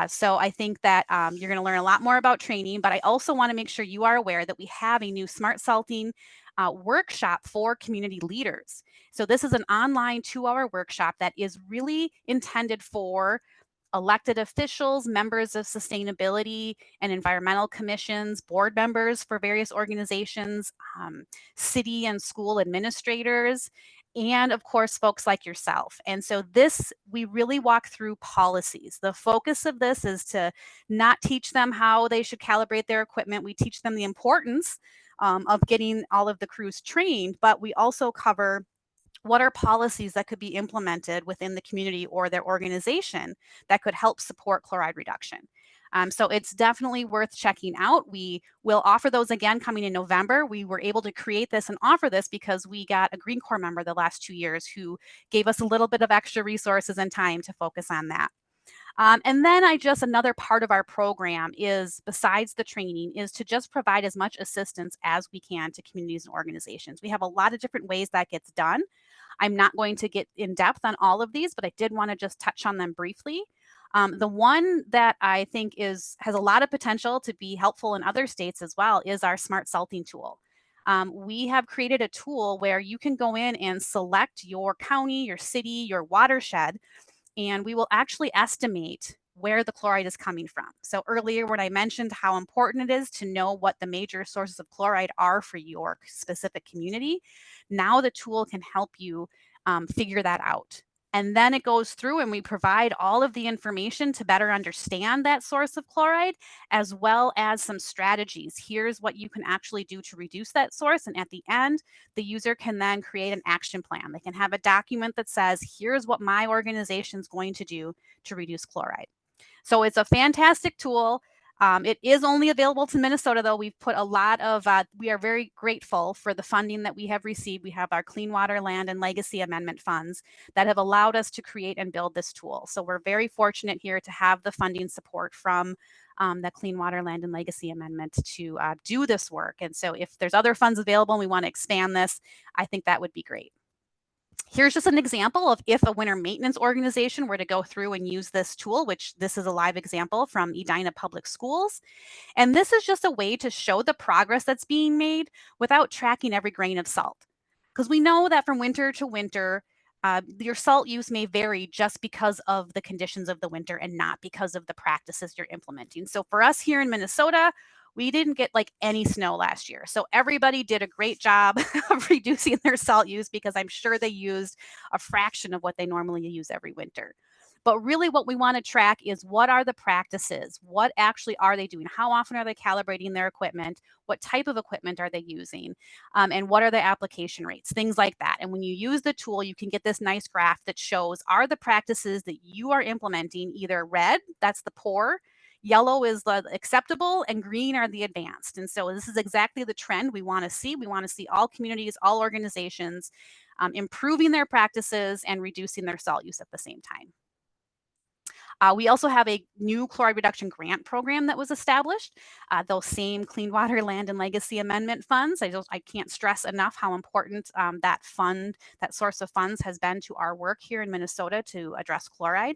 So I think that you're going to learn a lot more about training, but I also want to make sure you are aware that we have a new Smart Salting workshop for community leaders. So this is an online 2-hour workshop that is really intended for elected officials, members of sustainability and environmental commissions, board members for various organizations, city and school administrators, and of course, folks like yourself. And so this, we really walk through policies. The focus of this is to not teach them how they should calibrate their equipment. We teach them the importance of getting all of the crews trained, but we also cover what are policies that could be implemented within the community or their organization that could help support chloride reduction. So it's definitely worth checking out. We will offer those again coming in November. We were able to create this and offer this because we got a Green Corps member the last 2 years who gave us a little bit of extra resources and time to focus on that. And then another part of our program is, besides the training, is to just provide as much assistance as we can to communities and organizations. We have a lot of different ways that gets done. I'm not going to get in depth on all of these, but I did want to just touch on them briefly. The one that I think has a lot of potential to be helpful in other states as well is our smart salting tool. We have created a tool where you can go in and select your county, your city, your watershed, and we will actually estimate where the chloride is coming from. So earlier when I mentioned how important it is to know what the major sources of chloride are for your specific community, now the tool can help you figure that out. And then it goes through and we provide all of the information to better understand that source of chloride, as well as some strategies. Here's what you can actually do to reduce that source. And at the end, the user can then create an action plan. They can have a document that says, here's what my organization is going to do to reduce chloride. So it's a fantastic tool. It is only available to Minnesota, though. We've put a lot of, we are very grateful for the funding that we have received. We have our Clean Water, Land, and Legacy Amendment funds that have allowed us to create and build this tool. So we're very fortunate here to have the funding support from the Clean Water, Land, and Legacy Amendment to do this work. And so if there's other funds available and we want to expand this, I think that would be great. Here's just an example of if a winter maintenance organization were to go through and use this tool, which this is a live example from Edina Public Schools. And this is just a way to show the progress that's being made without tracking every grain of salt. Because we know that from winter to winter, your salt use may vary just because of the conditions of the winter and not because of the practices you're implementing. So for us here in Minnesota, we didn't get like any snow last year. So everybody did a great job of reducing their salt use, because I'm sure they used a fraction of what they normally use every winter. But really what we want to track is, what are the practices? What actually are they doing? How often are they calibrating their equipment? What type of equipment are they using? And what are the application rates? Things like that. And when you use the tool, you can get this nice graph that shows, are the practices that you are implementing either red, that's the poor, yellow is the acceptable, and green are the advanced. And so this is exactly the trend we want to see. We want to see all communities, all organizations improving their practices and reducing their salt use at the same time. We also have a new chloride reduction grant program that was established. Those same Clean Water, Land, and Legacy Amendment funds. I can't stress enough how important that source of funds has been to our work here in Minnesota to address chloride.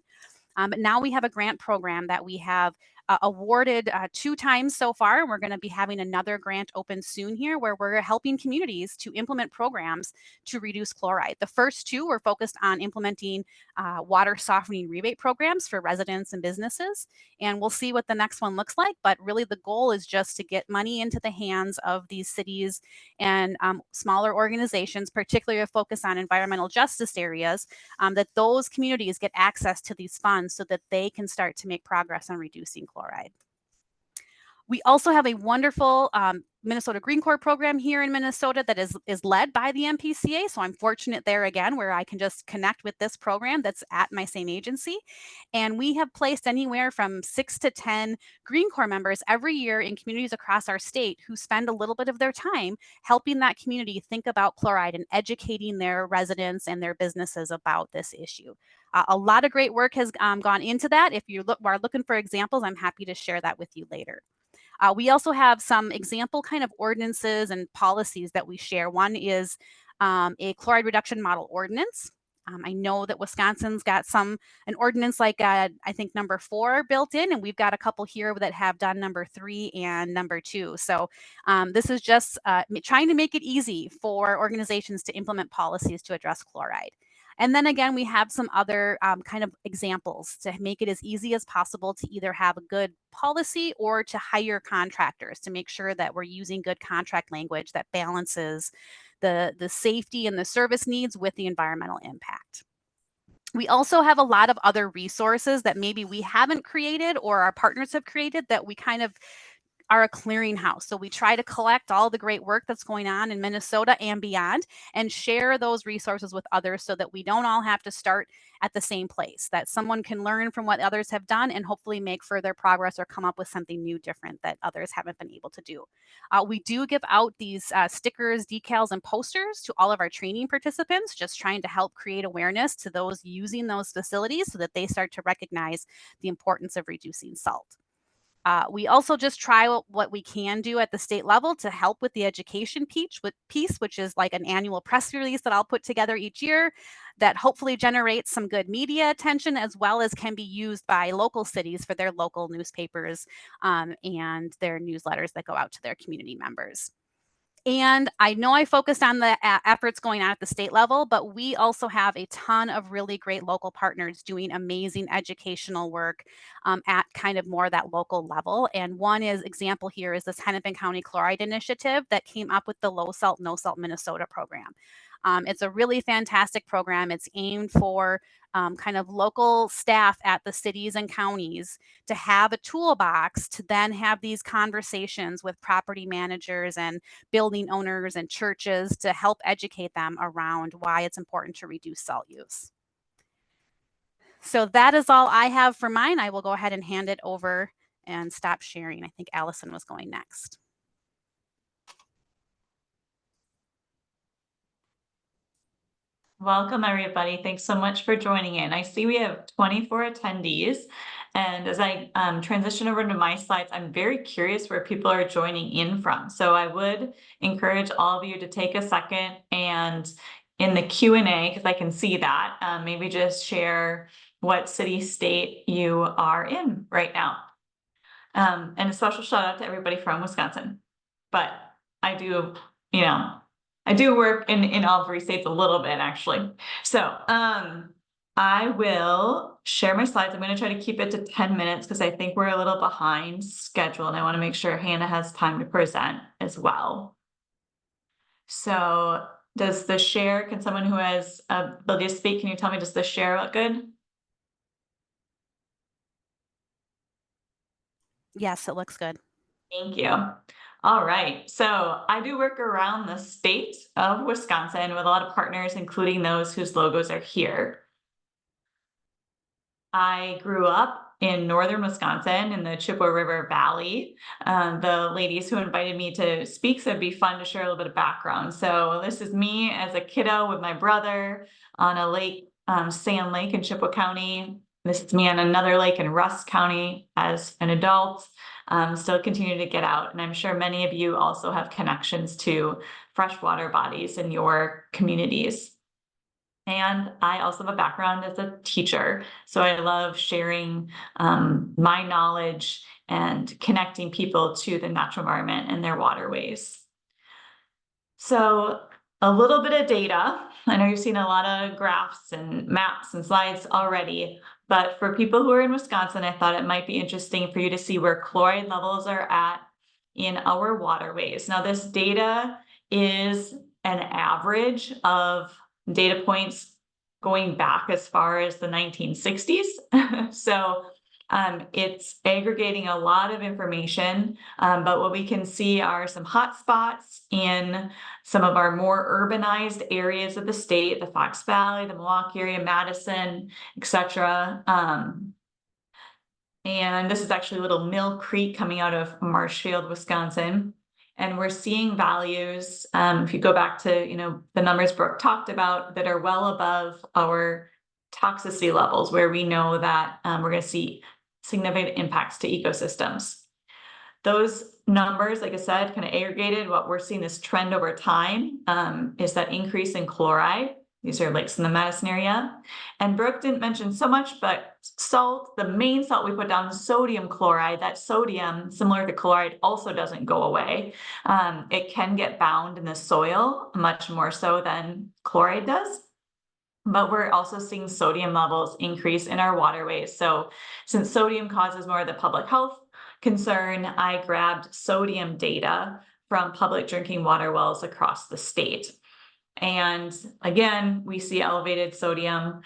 But now we have a grant program that we have awarded 2 times so far. And we're going to be having another grant open soon here, where we're helping communities to implement programs to reduce chloride. The first 2 were focused on implementing water softening rebate programs for residents and businesses. And we'll see what the next one looks like. But really the goal is just to get money into the hands of these cities and smaller organizations, particularly a focus on environmental justice areas, that those communities get access to these funds so that they can start to make progress on reducing chloride. We also have a wonderful Minnesota Green Corps program here in Minnesota that is led by the MPCA. So I'm fortunate there again, where I can just connect with this program that's at my same agency. And we have placed anywhere from 6 to 10 Green Corps members every year in communities across our state who spend a little bit of their time helping that community think about chloride and educating their residents and their businesses about this issue. A lot of great work has gone into that. If you are looking for examples, I'm happy to share that with you later. We also have some example kind of ordinances and policies that we share. One is a chloride reduction model ordinance. I know that Wisconsin's got an ordinance like I think number 4 built in, and we've got a couple here that have done number 3 and number 2. So this is just trying to make it easy for organizations to implement policies to address chloride. And then again, we have some other kind of examples to make it as easy as possible to either have a good policy or to hire contractors to make sure that we're using good contract language that balances the safety and the service needs with the environmental impact. We also have a lot of other resources that maybe we haven't created or our partners have created that we kind of are a clearinghouse. So we try to collect all the great work that's going on in Minnesota and beyond and share those resources with others so that we don't all have to start at the same place, that someone can learn from what others have done and hopefully make further progress or come up with something new, different that others haven't been able to do. We do give out these stickers, decals, and posters to all of our training participants, just trying to help create awareness to those using those facilities so that they start to recognize the importance of reducing salt. We also just try what we can do at the state level to help with the education piece, which is like an annual press release that I'll put together each year that hopefully generates some good media attention, as well as can be used by local cities for their local newspapers and their newsletters that go out to their community members. And I know I focused on the efforts going on at the state level, but we also have a ton of really great local partners doing amazing educational work at kind of more that local level. And one example here is this Hennepin County Chloride Initiative that came up with the Low Salt, No Salt Minnesota program. It's a really fantastic program. It's aimed for kind of local staff at the cities and counties to have a toolbox to then have these conversations with property managers and building owners and churches to help educate them around why it's important to reduce salt use. So that is all I have for mine. I will go ahead and hand it over and stop sharing. I think Allison was going next. Welcome, everybody. Thanks so much for joining in. I see we have 24 attendees. And as I transition over to my slides, I'm very curious where people are joining in from. So I would encourage all of you to take a second and in the Q&A, because I can see that, maybe just share what city, state you are in right now. And a special shout out to everybody from Wisconsin. But I do, I do work in all three states a little bit, actually. So I will share my slides. I'm going to try to keep it to 10 minutes because I think we're a little behind schedule, and I want to make sure Hannah has time to present as well. So does the share, can someone who has ability to speak, can you tell me, does the share look good? Yes, it looks good. Thank you. All right. So I do work around the state of Wisconsin with a lot of partners, including those whose logos are here. I grew up in northern Wisconsin in the Chippewa River Valley. The ladies who invited me to speak said it'd be fun to share a little bit of background. So this is me as a kiddo with my brother on a lake, Sand Lake in Chippewa County. This is me on another lake in Rusk County as an adult. Still continue to get out. And I'm sure many of you also have connections to freshwater bodies in your communities. And I also have a background as a teacher. So I love sharing my knowledge and connecting people to the natural environment and their waterways. So a little bit of data. I know you've seen a lot of graphs and maps and slides already, but for people who are in Wisconsin, I thought it might be interesting for you to see where chloride levels are at in our waterways. Now, this data is an average of data points going back as far as the 1960s. So it's aggregating a lot of information, but what we can see are some hot spots in some of our more urbanized areas of the state, the Fox Valley, the Milwaukee area, Madison, etc. And this is actually Little Mill Creek coming out of Marshfield, Wisconsin. And we're seeing values, if you go back to, the numbers Brooke talked about, that are well above our toxicity levels, where we know that we're going to see significant impacts to ecosystems. Those numbers, like I said, kind of aggregated. What we're seeing this trend over time is that increase in chloride. These are lakes in the Madison area. And Brooke didn't mention so much, but salt, the main salt we put down, sodium chloride, that sodium, similar to chloride, also doesn't go away. It can get bound in the soil much more so than chloride does. But we're also seeing sodium levels increase in our waterways. So since sodium causes more of the public health concern, I grabbed sodium data from public drinking water wells across the state. And again, we see elevated sodium.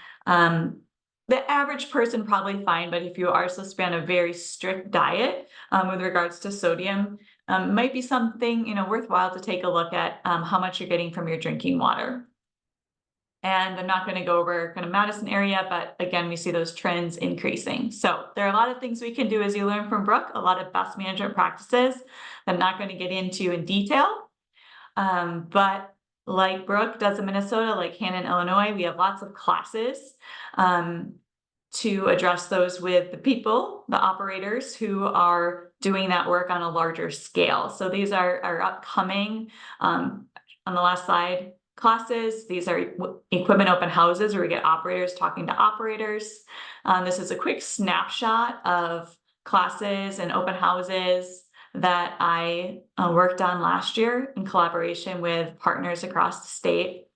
the average person probably fine, but if you are supposed to be on a very strict diet with regards to sodium, might be something, you know, worthwhile to take a look at how much you're getting from your drinking water. And I'm not going to go over kind of Madison area, but again, we see those trends increasing. So there are a lot of things we can do, as you learn from Brooke, a lot of best management practices that I'm not going to get into in detail. But like Brooke does in Minnesota, like Hannah in Illinois, we have lots of classes to address those with the people, the operators who are doing that work on a larger scale. So these are our upcoming, on the last slide, classes. These are equipment open houses where we get operators talking to operators. This is a quick snapshot of classes and open houses that I worked on last year in collaboration with partners across the state.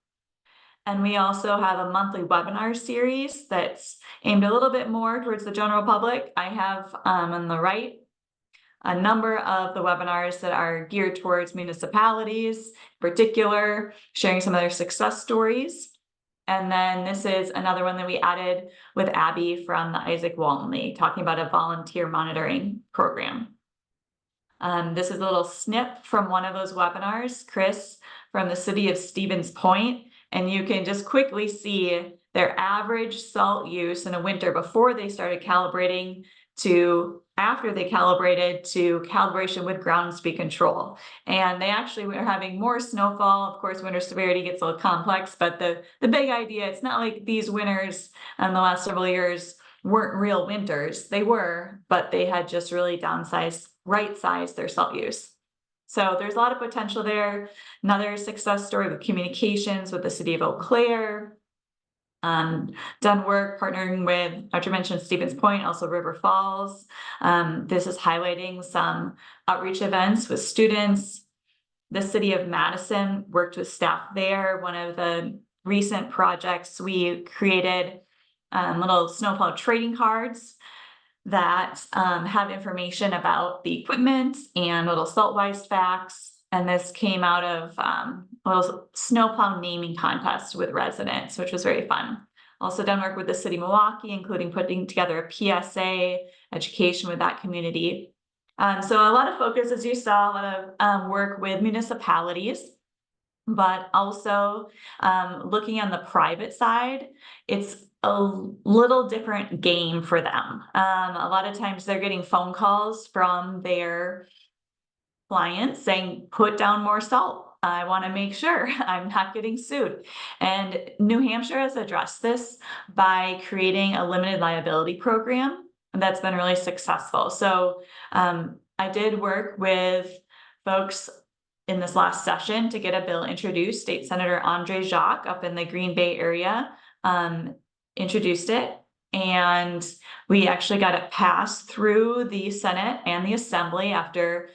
And we also have a monthly webinar series that's aimed a little bit more towards the general public. I have on the right a number of the webinars that are geared towards municipalities, in particular, sharing some of their success stories. And then this is another one that we added with Abby from the Isaac Walton League, talking about a volunteer monitoring program. This is a little snip from one of those webinars, Chris from the city of Stevens Point, and you can just quickly see their average salt use in a winter before they started calibrating to after they calibrated to calibration with ground speed control. And they actually were having more snowfall. Of course, winter severity gets a little complex, but the big idea, it's not like these winters in the last several years weren't real winters. They were, but they had just really downsized, right-sized their salt use. So there's a lot of potential there. Another success story with communications with the city of Eau Claire. Done work partnering with, I mentioned Stevens Point, also River Falls. This is highlighting some outreach events with students. The city of Madison worked with staff there. One of the recent projects, we created little snowplow trading cards that have information about the equipment and little salt-wise facts. And this came out of a little snowplow naming contest with residents, which was very fun. Also done work with the city of Milwaukee, including putting together a PSA education with that community. So a lot of focus, as you saw, a lot of work with municipalities, but also looking on the private side, it's a little different game for them. A lot of times they're getting phone calls from their clients saying, put down more salt. I want to make sure I'm not getting sued. And New Hampshire has addressed this by creating a limited liability program that's been really successful. So I did work with folks in this last session to get a bill introduced. State Senator Andre Jacques up in the Green Bay area introduced it. And we actually got it passed through the Senate and the Assembly after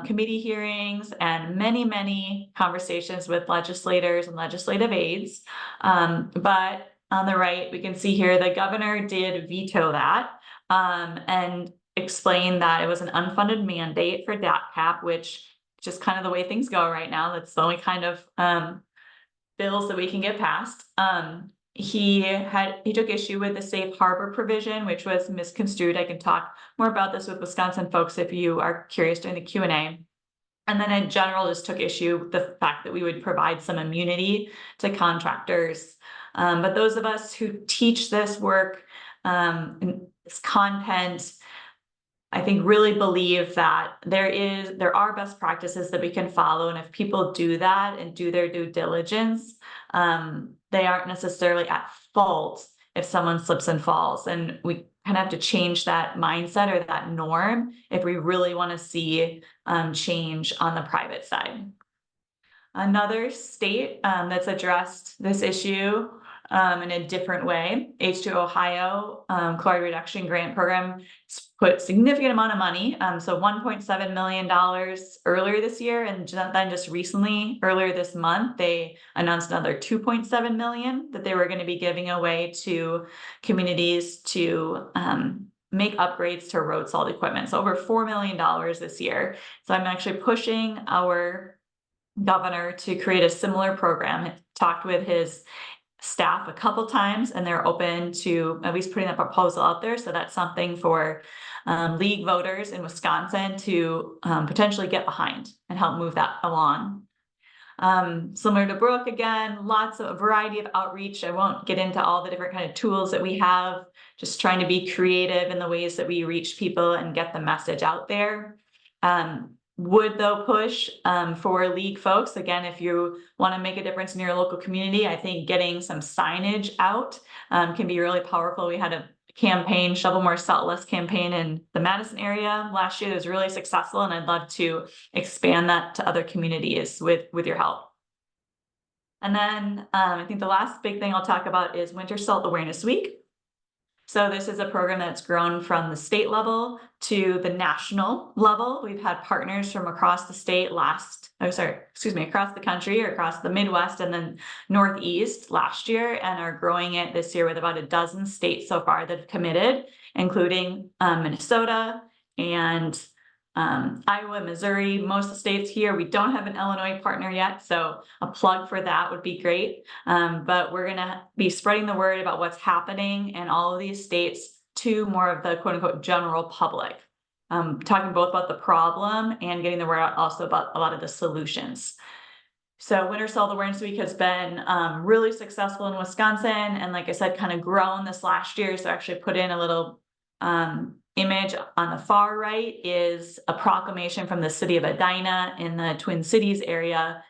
committee hearings and many conversations with legislators and legislative aides. But on the right, we can see here the governor did veto that and explained that it was an unfunded mandate for DAP cap, which just kind of the way things go right now. That's the only kind of bills that we can get passed. He took issue with the safe harbor provision, which was misconstrued. I can talk more about this with Wisconsin folks if you are curious during the Q&A. And then in general, just took issue with the fact that we would provide some immunity to contractors. But those of us who teach this work, this content, I think really believe that there are best practices that we can follow. And if people do that and do their due diligence, they aren't necessarily at fault if someone slips and falls. And we kind of have to change that mindset or that norm if we really want to see change on the private side. Another state that's addressed this issue in a different way, H2 Ohio chloride reduction grant program put significant amount of money, so $1.7 million earlier this year, and then just recently, earlier this month, they announced another $2.7 million that they were going to be giving away to communities to make upgrades to road salt equipment. So over $4 million this year. So I'm actually pushing our governor to create a similar program. Talked with his staff a couple times, and they're open to at least putting that proposal out there. So that's something for league voters in Wisconsin to potentially get behind and help move that along. Similar to Brooke, again, lots of a variety of outreach. I won't get into all the different kind of tools that we have, just trying to be creative in the ways that we reach people and get the message out there. Would though push for league folks, again, if you want to make a difference in your local community, I think getting some signage out can be really powerful. We had a campaign, Shovel More, Salt Less campaign in the Madison area last year. It was really successful, and I'd love to expand that to other communities with your help. And then I think the last big thing I'll talk about is Winter Salt Awareness Week. So this is a program that's grown from the state level to the national level. We've had partners from across the state across the country, or across the Midwest and then Northeast last year, and are growing it this year with about a dozen states so far that have committed, including Minnesota and Iowa, Missouri. Most of the states here, we don't have an Illinois partner yet, so a plug for that would be great. But we're gonna be spreading the word about what's happening in all of these states to more of the quote unquote general public. Talking both about the problem and getting the word out also about a lot of the solutions. So Winter Salt Awareness Week has been really successful in Wisconsin, and like I said, kind of grown this last year. So I actually put in a little image on the far right is a proclamation from the city of Edina in the Twin Cities area,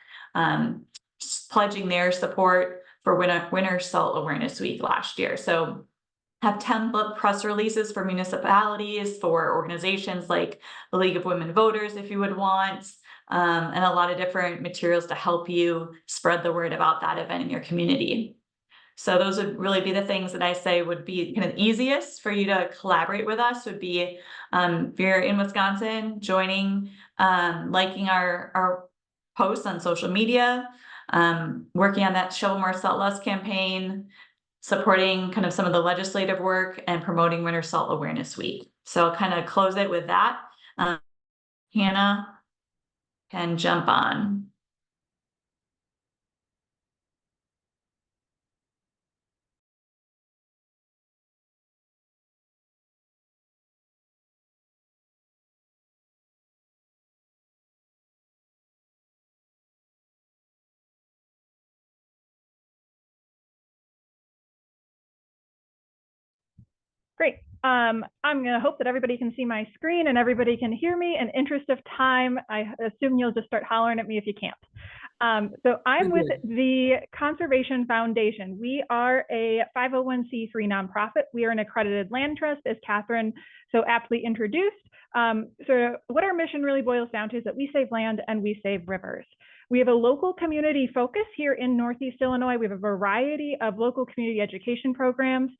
pledging their support for Winter Salt Awareness Week last year. So have template press releases for municipalities, for organizations like the League of Women Voters, if you would want, and a lot of different materials to help you spread the word about that event in your community. So those would really be the things that I say would be kind of easiest for you to collaborate with us, would be if you're in Wisconsin, joining, liking our posts on social media, working on that Shovel More, Salt Less campaign, supporting kind of some of the legislative work, and promoting Winter Salt Awareness Week. So I'll kind of close it with that. Hannah can jump on. Great. I'm going to hope that everybody can see my screen and everybody can hear me. In interest of time, I assume you'll just start hollering at me if you can't. So I'm with the Conservation Foundation. We are a 501c3 nonprofit. We are an accredited land trust, as Catherine so aptly introduced. So what our mission really boils down to is that we save land and we save rivers. We have a local community focus here in Northeast Illinois. We have a variety of local community education programs,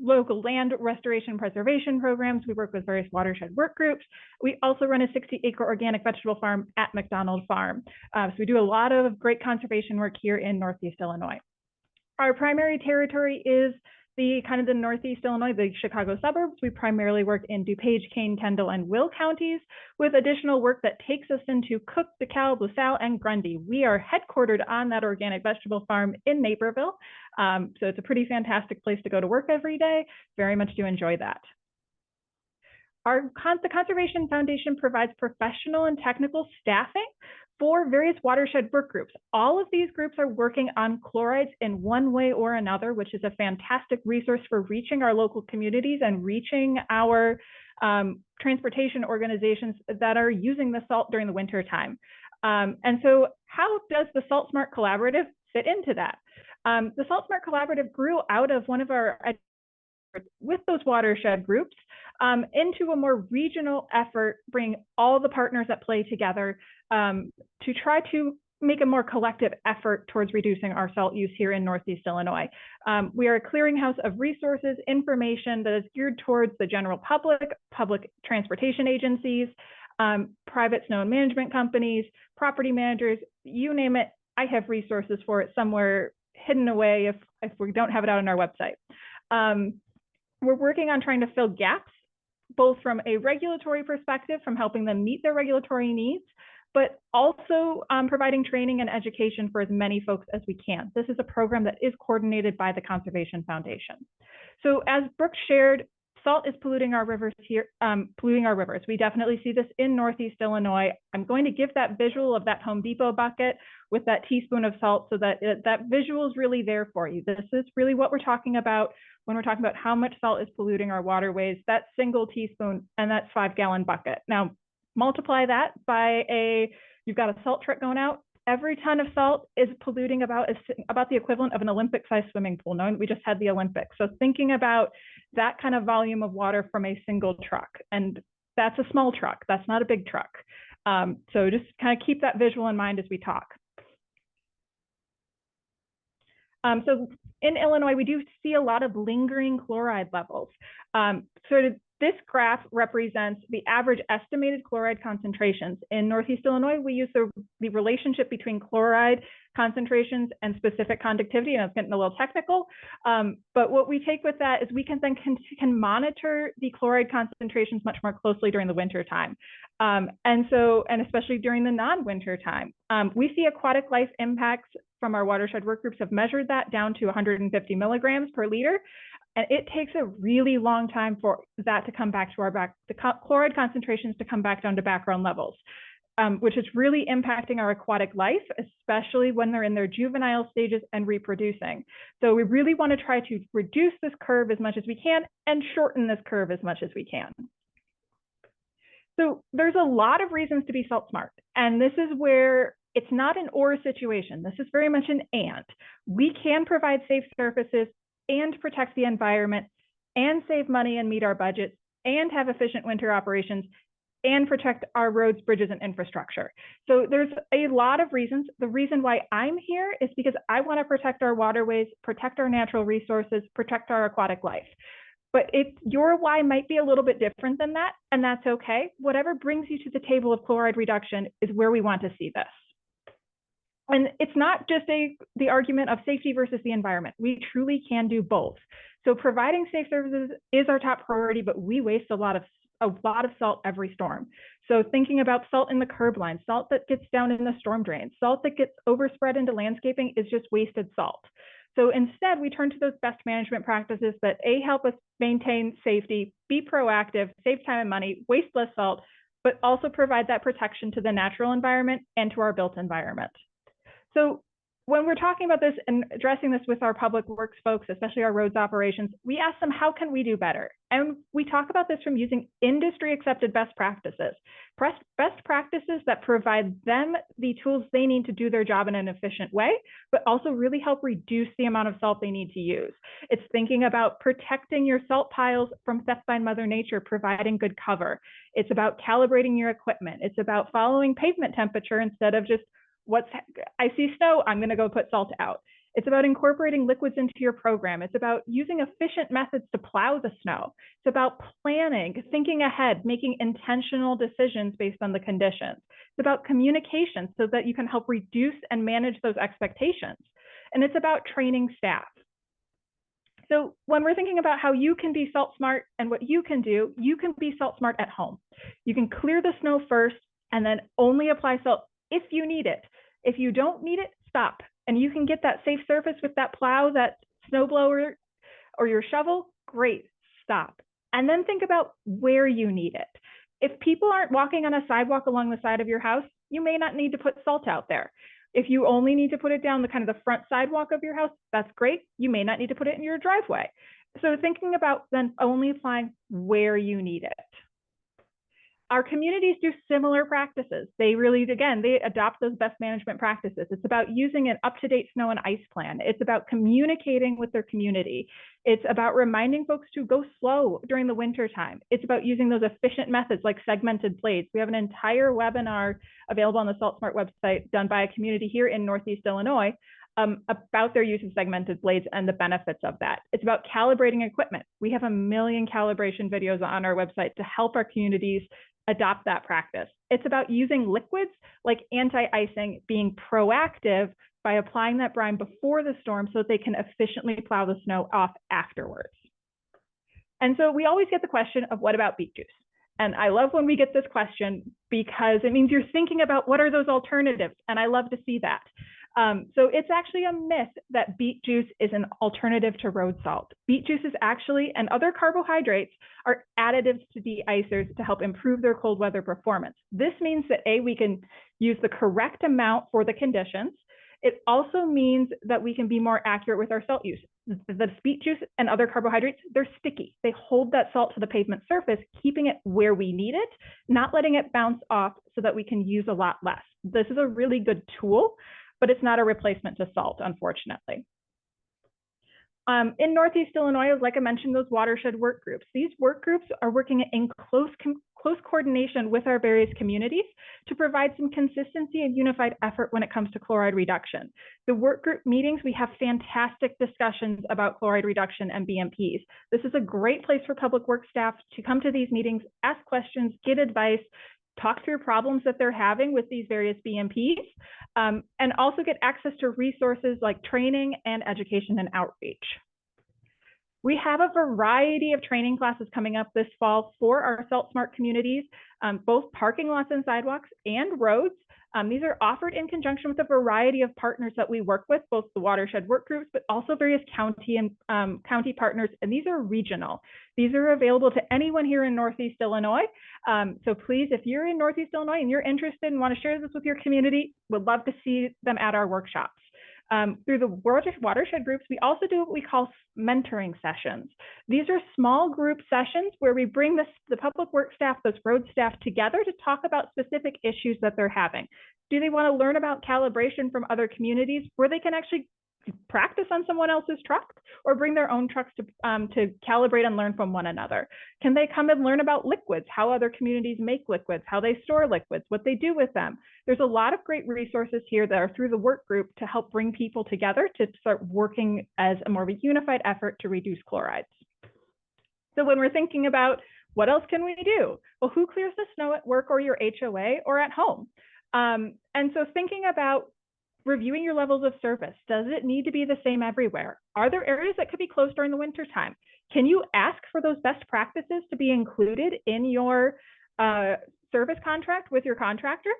local land restoration preservation programs. We work with various watershed work groups. We also run a 60-acre organic vegetable farm at McDonald Farm. So we do a lot of great conservation work here in Northeast Illinois. Our primary territory is the kind of the Northeast Illinois, the Chicago suburbs. We primarily work in DuPage, Kane, Kendall, and Will counties, with additional work that takes us into Cook, DeKalb, LaSalle, and Grundy. We are headquartered on that organic vegetable farm in Naperville. So it's a pretty fantastic place to go to work every day. Very much do enjoy that. The Conservation Foundation provides professional and technical staffing for various watershed work groups. All of these groups are working on chlorides in one way or another, which is a fantastic resource for reaching our local communities and reaching our transportation organizations that are using the salt during the winter time. And so how does the SaltSmart Collaborative fit into that? The SaltSmart Collaborative grew out of one of our with those watershed groups into a more regional effort, bring all the partners at play together to try to make a more collective effort towards reducing our salt use here in Northeast Illinois. We are a clearinghouse of resources, information that is geared towards the general public, public transportation agencies, private snow and management companies, property managers, you name it. I have resources for it somewhere hidden away if we don't have it out on our website. We're working on trying to fill gaps, both from a regulatory perspective, from helping them meet their regulatory needs, but also providing training and education for as many folks as we can. This is a program that is coordinated by the Conservation Foundation. So as Brooke shared, salt is polluting our rivers here, We definitely see this in Northeast Illinois. I'm going to give that visual of that Home Depot bucket with that teaspoon of salt so that that visual is really there for you. This is really what we're talking about when we're talking about how much salt is polluting our waterways, that single teaspoon and that 5-gallon bucket. Now, multiply that by you've got a salt truck going out. Every ton of salt is polluting about the equivalent of an Olympic-sized swimming pool. Knowing we just had the Olympics. So thinking about that kind of volume of water from a single truck, and that's a small truck. That's not a big truck. So just kind of keep that visual in mind as we talk. So in Illinois, we do see a lot of lingering chloride levels. This graph represents the average estimated chloride concentrations. In Northeast Illinois, we use the relationship between chloride concentrations and specific conductivity, and it's getting a little technical. But what we take with that is we can then can monitor the chloride concentrations much more closely during the winter time. And especially during the non-winter time. We see aquatic life impacts from our watershed work groups have measured that down to 150 milligrams per liter. And it takes a really long time for that to come back to the chloride concentrations to come back down to background levels, which is really impacting our aquatic life, especially when they're in their juvenile stages and reproducing. So we really want to try to reduce this curve as much as we can and shorten this curve as much as we can. So there's a lot of reasons to be salt smart. And this is where it's not an or situation. This is very much an and. We can provide safe surfaces and protect the environment and save money and meet our budgets and have efficient winter operations and protect our roads, bridges, and infrastructure. So there's a lot of reasons. The reason why I'm here is because I want to protect our waterways, protect our natural resources, protect our aquatic life. But your why might be a little bit different than that, and that's okay. Whatever brings you to the table of chloride reduction is where we want to see this. And it's not just the argument of safety versus the environment. We truly can do both. So providing safe services is our top priority, but we waste a lot of salt every storm. So thinking about salt in the curb line, salt that gets down in the storm drains, salt that gets overspread into landscaping is just wasted salt. So instead, we turn to those best management practices that help us maintain safety, be proactive, save time and money, waste less salt, but also provide that protection to the natural environment and to our built environment. So when we're talking about this and addressing this with our public works folks, especially our roads operations, we ask them, how can we do better? And we talk about this from using industry accepted best practices that provide them the tools they need to do their job in an efficient way, but also really help reduce the amount of salt they need to use. It's thinking about protecting your salt piles from theft by Mother Nature, providing good cover. It's about calibrating your equipment. It's about following pavement temperature instead of just I see snow, I'm going to go put salt out. It's about incorporating liquids into your program. It's about using efficient methods to plow the snow. It's about planning, thinking ahead, making intentional decisions based on the conditions. It's about communication so that you can help reduce and manage those expectations. And it's about training staff. So when we're thinking about how you can be salt smart and what you can do, you can be salt smart at home. You can clear the snow first and then only apply salt if you need it. If you don't need it, stop. And you can get that safe surface with that plow, that snow blower, or your shovel, great, stop. And then think about where you need it. If people aren't walking on a sidewalk along the side of your house, you may not need to put salt out there. If you only need to put it down the kind of the front sidewalk of your house, that's great. You may not need to put it in your driveway. So thinking about then only applying where you need it. Our communities do similar practices. They really, again, they adopt those best management practices. It's about using an up-to-date snow and ice plan. It's about communicating with their community. It's about reminding folks to go slow during the winter time. It's about using those efficient methods like segmented blades. We have an entire webinar available on the SaltSmart website done by a community here in Northeast Illinois about their use of segmented blades and the benefits of that. It's about calibrating equipment. We have 1 million calibration videos on our website to help our communities adopt that practice. It's about using liquids like anti-icing, being proactive by applying that brine before the storm so that they can efficiently plow the snow off afterwards. And so we always get the question of what about beet juice? And I love when we get this question because it means you're thinking about what are those alternatives, and I love to see that. So it's actually a myth that beet juice is an alternative to road salt. Beet juice is actually, and other carbohydrates are additives to de-icers to help improve their cold weather performance. This means that we can use the correct amount for the conditions. It also means that we can be more accurate with our salt use. The beet juice and other carbohydrates, they're sticky. They hold that salt to the pavement surface, keeping it where we need it, not letting it bounce off so that we can use a lot less. This is a really good tool, but it's not a replacement to salt, unfortunately. In Northeast Illinois, like I mentioned, those watershed work groups. These work groups are working in close coordination with our various communities to provide some consistency and unified effort when it comes to chloride reduction. The work group meetings, we have fantastic discussions about chloride reduction and BMPs. This is a great place for public works staff to come to these meetings, ask questions, get advice, talk through problems that they're having with these various BMPs, and also get access to resources like training and education and outreach. We have a variety of training classes coming up this fall for our SaltSmart communities, both parking lots and sidewalks and roads. These are offered in conjunction with a variety of partners that we work with, both the watershed work groups, but also various county and county partners, and these are regional. These are available to anyone here in Northeast Illinois. So please, if you're in Northeast Illinois and you're interested and want to share this with your community, we'd love to see them at our workshops. Through the watershed groups, we also do what we call mentoring sessions. These are small group sessions where we bring the public works staff, those road staff together to talk about specific issues that they're having. Do they want to learn about calibration from other communities where they can actually practice on someone else's truck, or bring their own trucks to calibrate and learn from one another? Can they come and learn about liquids, how other communities make liquids, how they store liquids, what they do with them? There's a lot of great resources here that are through the work group to help bring people together to start working as a more of a unified effort to reduce chlorides. So when we're thinking about what else can we do? Well, who clears the snow at work or your HOA or at home? And so thinking about reviewing your levels of service. Does it need to be the same everywhere? Are there areas that could be closed during the winter time? Can you ask for those best practices to be included in your service contract with your contractor?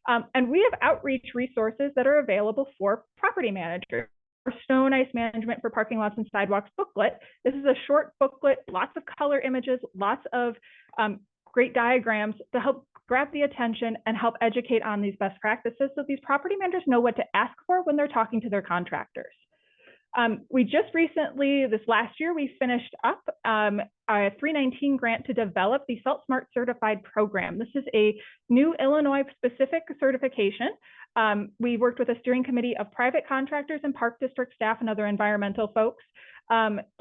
And we have outreach resources that are available for property managers. Our snow and ice management for parking lots and sidewalks booklet. This is a short booklet, lots of color images, lots of great diagrams to help grab the attention and help educate on these best practices so these property managers know what to ask for when they're talking to their contractors. We just recently, this last year, we finished up a 319 grant to develop the SaltSmart certified program. This is a new Illinois specific certification. We worked with a steering committee of private contractors and park district staff and other environmental folks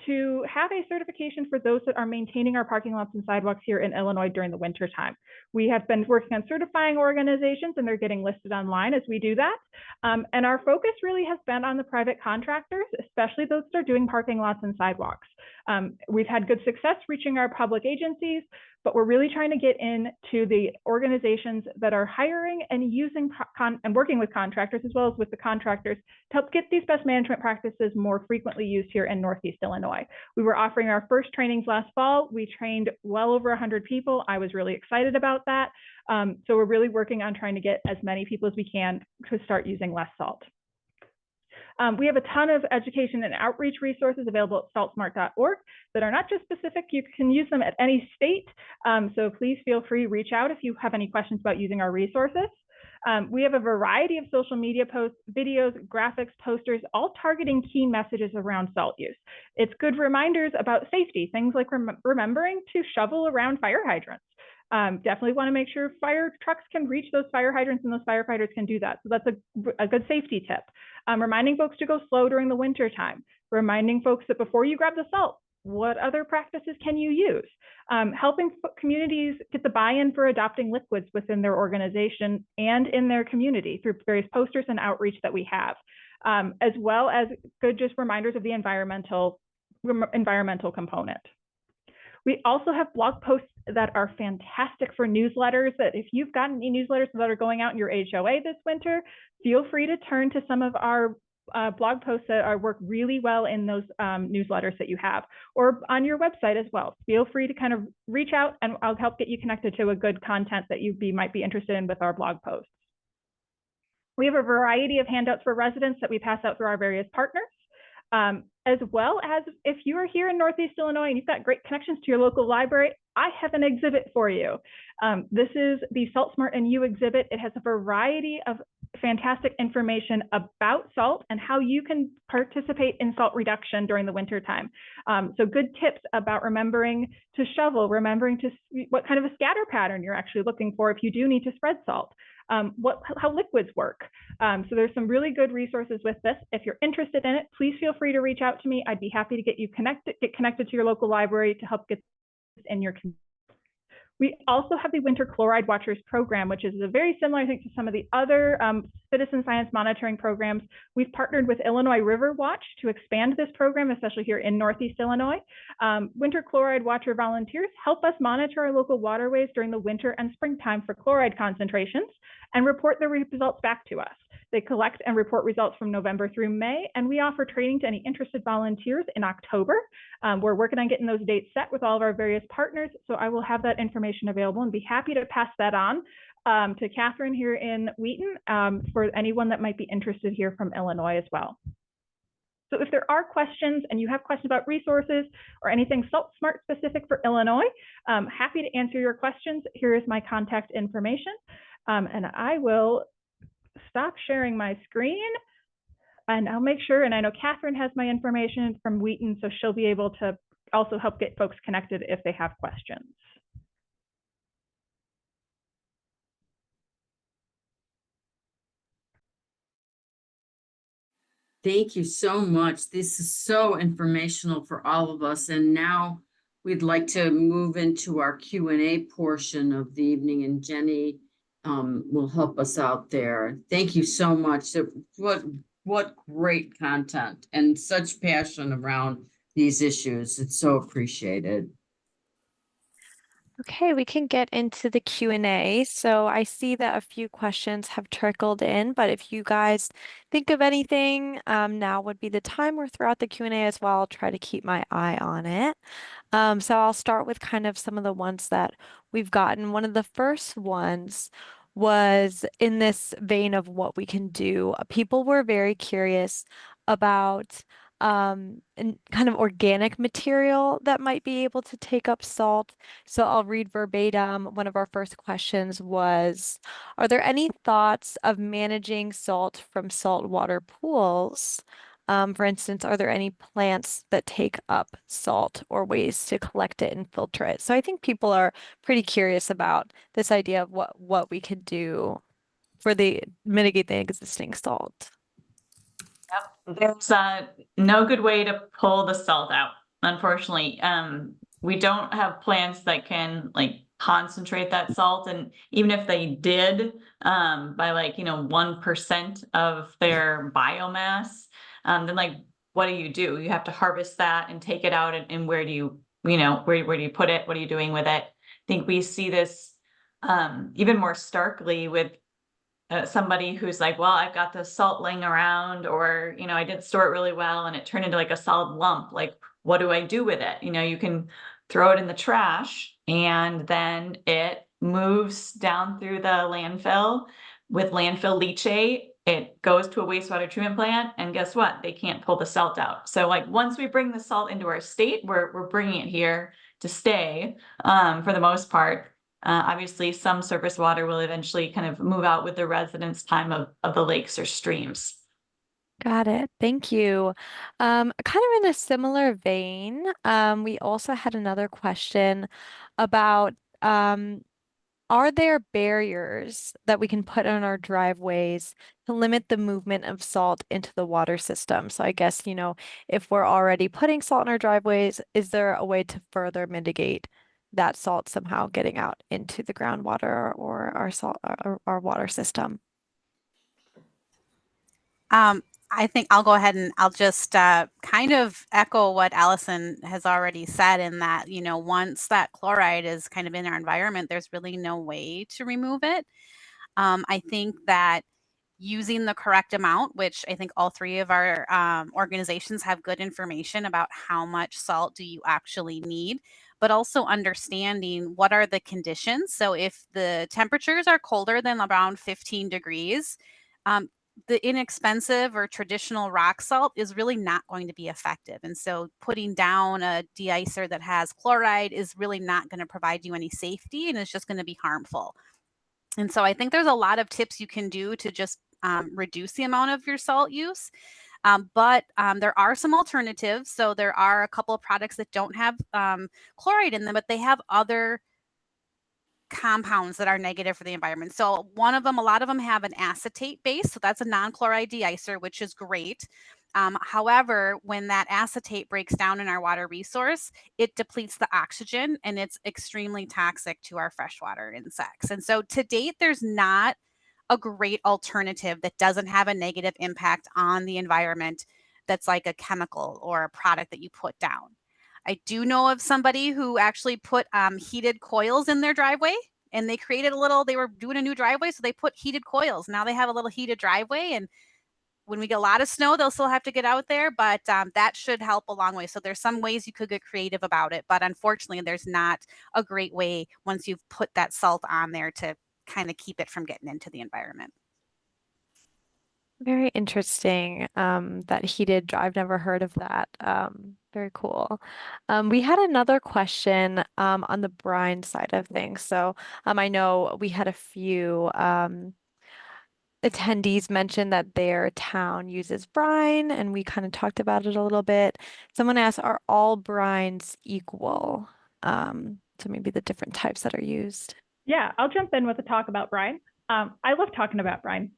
to have a certification for those that are maintaining our parking lots and sidewalks here in Illinois during the winter time. We have been working on certifying organizations, and they're getting listed online as we do that. And our focus really has been on the private contractors, especially those that are doing parking lots and sidewalks. We've had good success reaching our public agencies, but we're really trying to get into the organizations that are hiring and using and working with contractors, as well as with the contractors, to help get these best management practices more frequently used here in Northeast Illinois. We were offering our first trainings last fall. We trained well over 100 people. I was really excited about that. So we're really working on trying to get as many people as we can to start using less salt. We have a ton of education and outreach resources available at saltsmart.org that are not just specific. You can use them at any state. So please feel free to reach out if you have any questions about using our resources. We have a variety of social media posts, videos, graphics, posters, all targeting key messages around salt use. It's good reminders about safety, things like remembering to shovel around fire hydrants. Definitely want to make sure fire trucks can reach those fire hydrants and those firefighters can do that. So that's a good safety tip. Reminding folks to go slow during the winter time. Reminding folks that before you grab the salt, what other practices can you use? Helping communities get the buy-in for adopting liquids within their organization and in their community through various posters and outreach that we have, as well as good just reminders of the environmental component. We also have blog posts that are fantastic for newsletters, that if you've gotten any newsletters that are going out in your HOA this winter, feel free to turn to some of our blog posts that work really well in those newsletters that you have, or on your website as well. Feel free to kind of reach out and I'll help get you connected to a good content that you might be interested in with our blog posts. We have a variety of handouts for residents that we pass out through our various partners, as well as if you are here in Northeast Illinois and you've got great connections to your local library, I have an exhibit for you. This is the SaltSmart and You exhibit. It has a variety of fantastic information about salt and how you can participate in salt reduction during the winter time. So good tips about remembering to shovel, remembering to what kind of a scatter pattern you're actually looking for if you do need to spread salt. How liquids work. So there's some really good resources with this. If you're interested in it, please feel free to reach out to me. I'd be happy to get connected to your local library to help get this in your community. We also have the Winter Chloride Watchers program, which is very similar, I think, to some of the other citizen science monitoring programs. We've partnered with Illinois River Watch to expand this program, especially here in Northeast Illinois. Winter Chloride Watcher volunteers help us monitor our local waterways during the winter and springtime for chloride concentrations and report the results back to us. They collect and report results from November through May, and we offer training to any interested volunteers in October. We're working on getting those dates set with all of our various partners, so I will have that information available and be happy to pass that on to Catherine here in Wheaton for anyone that might be interested here from Illinois as well. So if there are questions and you have questions about resources or anything SaltSmart specific for Illinois, I'm happy to answer your questions. Here is my contact information, and I will stop sharing my screen and I'll make sure, and I know Catherine has my information from Wheaton, so she'll be able to also help get folks connected if they have questions. Thank you so much. This is so informational for all of us. And now we'd like to move into our Q&A portion of the evening, and Jenny will help us out there. Thank you so much. What great content and such passion around these issues. It's so appreciated. Okay, we can get into the Q&A. So I see that a few questions have trickled in, but if you guys think of anything, now would be the time, or throughout the Q&A as well. I'll try to keep my eye on it. So I'll start with kind of some of the ones that we've gotten. One of the first ones was in this vein of what we can do. People were very curious about and kind of organic material that might be able to take up salt. So I'll read verbatim. One of our first questions was, are there any thoughts of managing salt from saltwater pools? For instance, are there any plants that take up salt or ways to collect it and filter it? So I think people are pretty curious about this idea of what we could do for mitigate the existing salt. Yep, there's no good way to pull the salt out, unfortunately. We don't have plants that can like concentrate that salt, and even if they did, by like 1% of their biomass, then like what do? You have to harvest that and take it out, and where do you where do you put it? What are you doing with it? I think we see this even more starkly with somebody who's like, well, I've got the salt laying around, or I didn't store it really well and it turned into like a solid lump. Like, what do I do with it? You can throw it in the trash, and then it moves down through the landfill with landfill leachate. It goes to a wastewater treatment plant, and guess what? They can't pull the salt out. So like once we bring the salt into our state, we're bringing it here to stay for the most part. Obviously, some surface water will eventually kind of move out with the residence time of the lakes or streams. Got it. Thank you. Kind of in a similar vein, we also had another question about are there barriers that we can put on our driveways to limit the movement of salt into the water system? So I guess, if we're already putting salt in our driveways, is there a way to further mitigate that salt somehow getting out into the groundwater or our water system? I think I'll go ahead and I'll just kind of echo what Allison has already said, in that, once that chloride is kind of in our environment, there's really no way to remove it. I think that using the correct amount, which I think all three of our organizations have good information about how much salt do you actually need, but also understanding what are the conditions. So if the temperatures are colder than around 15 degrees, the inexpensive or traditional rock salt is really not going to be effective. And so putting down a de-icer that has chloride is really not going to provide you any safety, and it's just going to be harmful. And so I think there's a lot of tips you can do to just reduce the amount of your salt use. But there are some alternatives. So there are a couple of products that don't have chloride in them, but they have other compounds that are negative for the environment. So one of them, a lot of them have an acetate base. So that's a non-chloride de-icer, which is great. However, when that acetate breaks down in our water resource, it depletes the oxygen and it's extremely toxic to our freshwater insects. And so to date, there's not a great alternative that doesn't have a negative impact on the environment that's like a chemical or a product that you put down. I do know of somebody who actually put heated coils in their driveway, and they created they were doing a new driveway, so they put heated coils. Now they have a little heated driveway, and when we get a lot of snow, they'll still have to get out there, but that should help a long way. So there's some ways you could get creative about it, but unfortunately, there's not a great way once you've put that salt on there to kind of keep it from getting into the environment. Very interesting. That heated, I've never heard of that. Very cool. We had another question on the brine side of things. So I know we had a few attendees mention that their town uses brine, and we kind of talked about it a little bit. Someone asked, are all brines equal? So maybe the different types that are used. Yeah, I'll jump in with a talk about brine. I love talking about brine.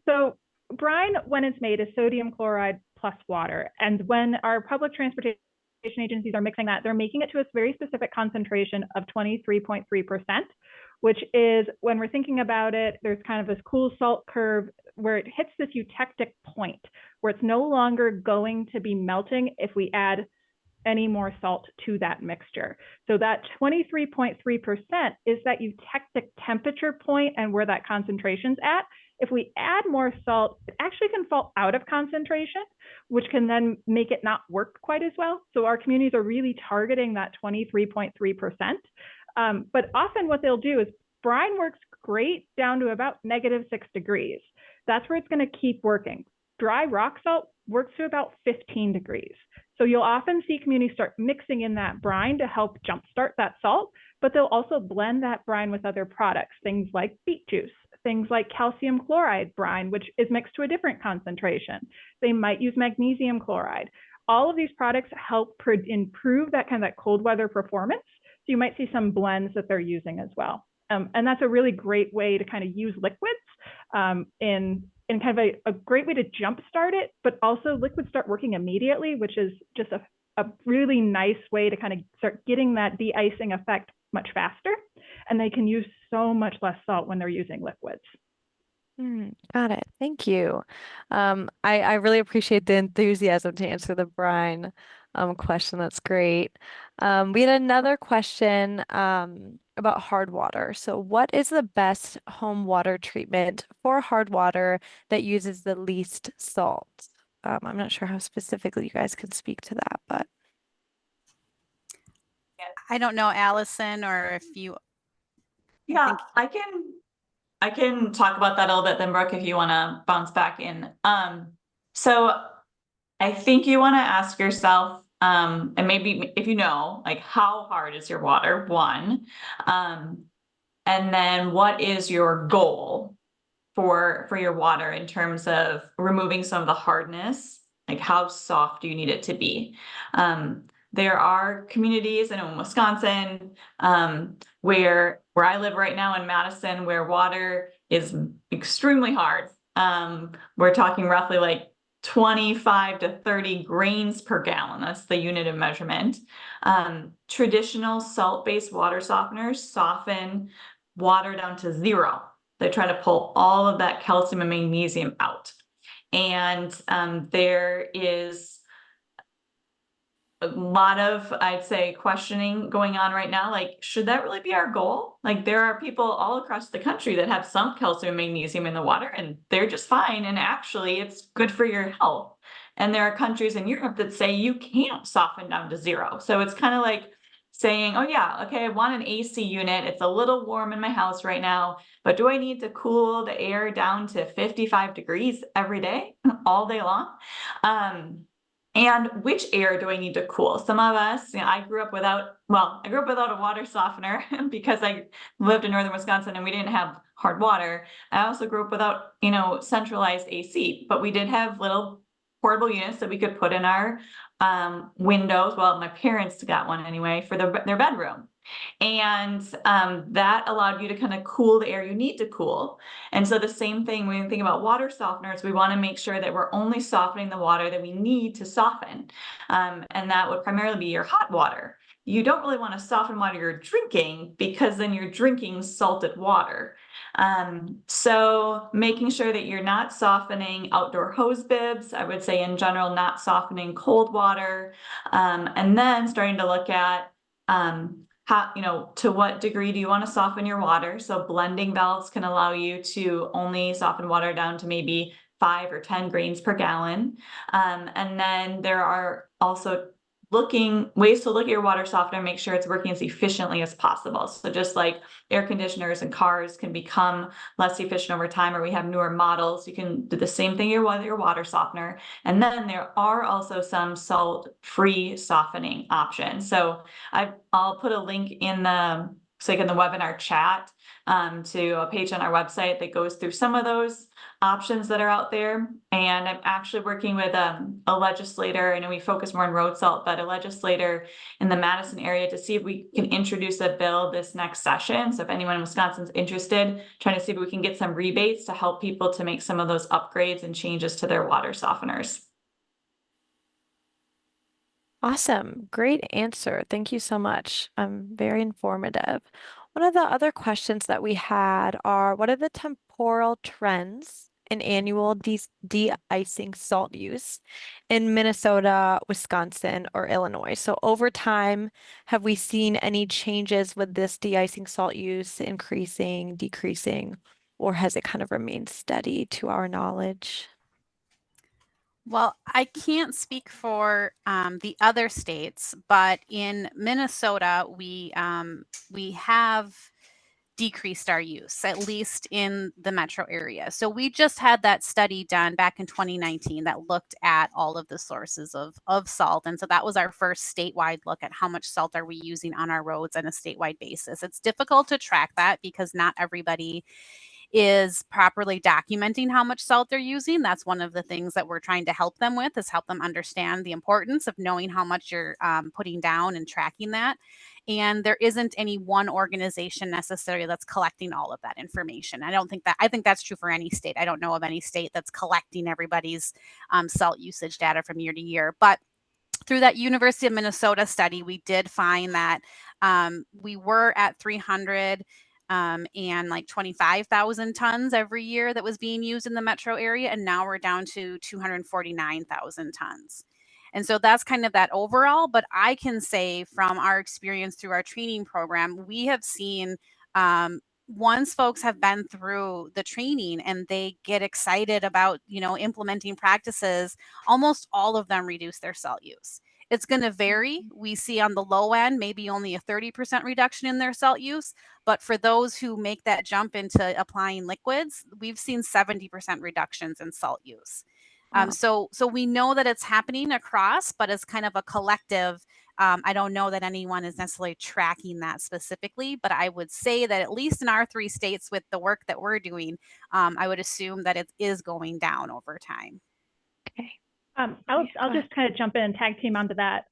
So brine, when it's made, is sodium chloride plus water. And when our public transportation agencies are mixing that, they're making it to a very specific concentration of 23.3%, which is, when we're thinking about it, there's kind of this cool salt curve where it hits this eutectic point where it's no longer going to be melting if we add any more salt to that mixture. So that 23.3% is that eutectic temperature point and where that concentration's at. If we add more salt, it actually can fall out of concentration, which can then make it not work quite as well. So our communities are really targeting that 23.3%. But often what they'll do is brine works great down to about -6 degrees. That's where it's going to keep working. Dry rock salt works to about 15 degrees. So you'll often see communities start mixing in that brine to help jumpstart that salt, but they'll also blend that brine with other products, things like beet juice, things like calcium chloride brine, which is mixed to a different concentration. They might use magnesium chloride. All of these products help improve that kind of cold weather performance. So you might see some blends that they're using as well. And that's a really great way to kind of use liquids in kind of a great way to jumpstart it, but also liquids start working immediately, which is just a really nice way to kind of start getting that de-icing effect much faster. And they can use so much less salt when they're using liquids. Got it. Thank you. I really appreciate the enthusiasm to answer the brine question. That's great. We had another question about hard water. So what is the best home water treatment for hard water that uses the least salt? I'm not sure how specifically you guys can speak to that, but. I don't know, Allison, or if you. Yeah, I can talk about that a little bit, then Brooke, if you want to bounce back in. So I think you want to ask yourself, and maybe if you know, like, how hard is your water, one, and then what is your goal for your water in terms of removing some of the hardness, like how soft do you need it to be? There are communities in Wisconsin where I live right now in Madison, where water is extremely hard. We're talking roughly like 25 to 30 grains per gallon. That's the unit of measurement. Traditional salt-based water softeners soften water down to 0. They try to pull all of that calcium and magnesium out. And there is a lot of, I'd say, questioning going on right now. Like, should that really be our goal? Like, there are people all across the country that have some calcium and magnesium in the water and they're just fine. And actually, it's good for your health. And there are countries in Europe that say you can't soften down to 0. So it's kind of like saying, oh yeah, okay, I want an AC unit. It's a little warm in my house right now, but do I need to cool the air down to 55 degrees every day, all day long? And which air do I need to cool? Some of us, I grew up without a water softener because I lived in northern Wisconsin and we didn't have hard water. I also grew up without, centralized AC, but we did have little portable units that we could put in our windows. Well, my parents got one anyway for their bedroom. And that allowed you to kind of cool the air you need to cool. And so the same thing when we think about water softeners, we want to make sure that we're only softening the water that we need to soften. And that would primarily be your hot water. You don't really want to soften water you're drinking because then you're drinking salted water. So making sure that you're not softening outdoor hose bibs, I would say in general, not softening cold water, and then starting to look at how, to what degree do you want to soften your water? So blending valves can allow you to only soften water down to maybe 5 or 10 grains per gallon. And then there are also ways to look at your water softener, make sure it's working as efficiently as possible. So just like air conditioners and cars can become less efficient over time, or we have newer models, you can do the same thing with your water softener. And then there are also some salt-free softening options. So I'll put a link in the webinar chat to a page on our website that goes through some of those options that are out there. And I'm actually working with a legislator. I know we focus more on road salt, but a legislator in the Madison area to see if we can introduce a bill this next session. So if anyone in Wisconsin's interested, trying to see if we can get some rebates to help people to make some of those upgrades and changes to their water softeners. Awesome. Great answer. Thank you so much. Very informative. One of the other questions that we had are, what are the temporal trends in annual de-icing salt use in Minnesota, Wisconsin, or Illinois? So over time, have we seen any changes with this de-icing salt use increasing, decreasing, or has it kind of remained steady to our knowledge? Well, I can't speak for the other states, but in Minnesota, we have decreased our use, at least in the metro area. So we just had that study done back in 2019 that looked at all of the sources of salt. And so that was our first statewide look at how much salt are we using on our roads on a statewide basis. It's difficult to track that because not everybody is properly documenting how much salt they're using. That's one of the things that we're trying to help them with, is help them understand the importance of knowing how much you're putting down and tracking that. And there isn't any one organization necessarily that's collecting all of that information. I think that's true for any state. I don't know of any state that's collecting everybody's salt usage data from year to year. But through that University of Minnesota study, we did find that we were at 300 and like 25,000 tons every year that was being used in the metro area. And now we're down to 249,000 tons. And so that's kind of that overall, but I can say from our experience through our training program, we have seen once folks have been through the training and they get excited about, implementing practices, almost all of them reduce their salt use. It's going to vary. We see on the low end, maybe only a 30% reduction in their salt use. But for those who make that jump into applying liquids, we've seen 70% reductions in salt use. Wow. So we know that it's happening across, but as kind of a collective, I don't know that anyone is necessarily tracking that specifically, but I would say that at least in our 3 states with the work that we're doing, I would assume that it is going down over time. Okay. I'll just kind of jump in and tag team onto that.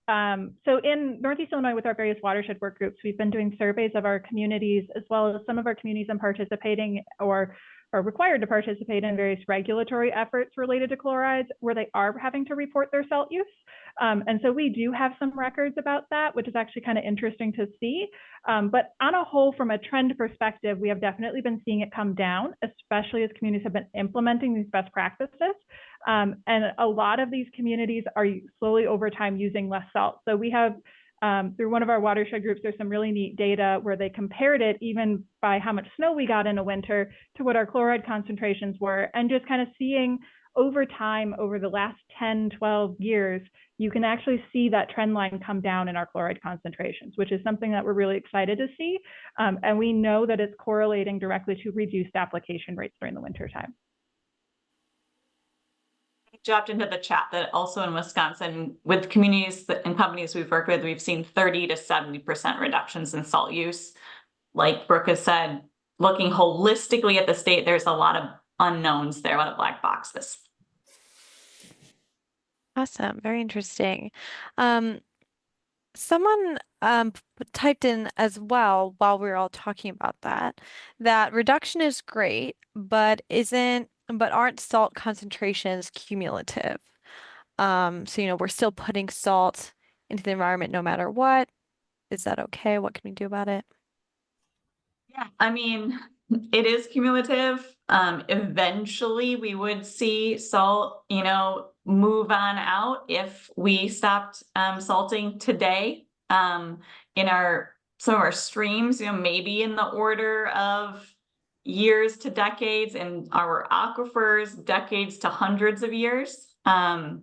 So in Northeast Illinois with our various watershed work groups, we've been doing surveys of our communities, as well as some of our communities in participating or are required to participate in various regulatory efforts related to chlorides where they are having to report their salt use. And so we do have some records about that, which is actually kind of interesting to see. But on a whole, from a trend perspective, we have definitely been seeing it come down, especially as communities have been implementing these best practices. And a lot of these communities are slowly over time using less salt. So we have, through one of our watershed groups, there's some really neat data where they compared it even by how much snow we got in a winter to what our chloride concentrations were, and just kind of seeing over time, over the last 10, 12 years, you can actually see that trend line come down in our chloride concentrations, which is something that we're really excited to see. And we know that it's correlating directly to reduced application rates during the winter time. Dropped into the chat that also in Wisconsin, with communities and companies we've worked with, we've seen 30 to 70% reductions in salt use. Like Brooke has said, looking holistically at the state, there's a lot of unknowns there, a lot of black boxes. Awesome, very interesting. Someone typed in as well while we were all talking about that reduction is great, but aren't salt concentrations cumulative? So, we're still putting salt into the environment no matter what. Is that okay? What can we do about it? Yeah, I mean, it is cumulative. Eventually we would see salt, move on out if we stopped salting today. In some of our streams, maybe in the order of years to decades, and our aquifers, decades to hundreds of years. But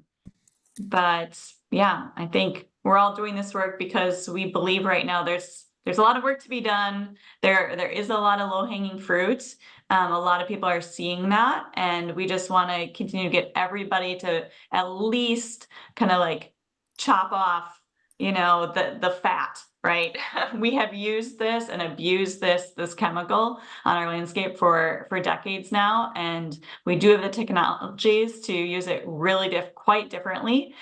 yeah, I think we're all doing this work because we believe right now there's a lot of work to be done. There is a lot of low-hanging fruit. A lot of people are seeing that, and we just want to continue to get everybody to at least kind of like chop off, the fat, right? We have used this and abused this chemical on our landscape for decades now, and we do have the technologies to use it really quite differently.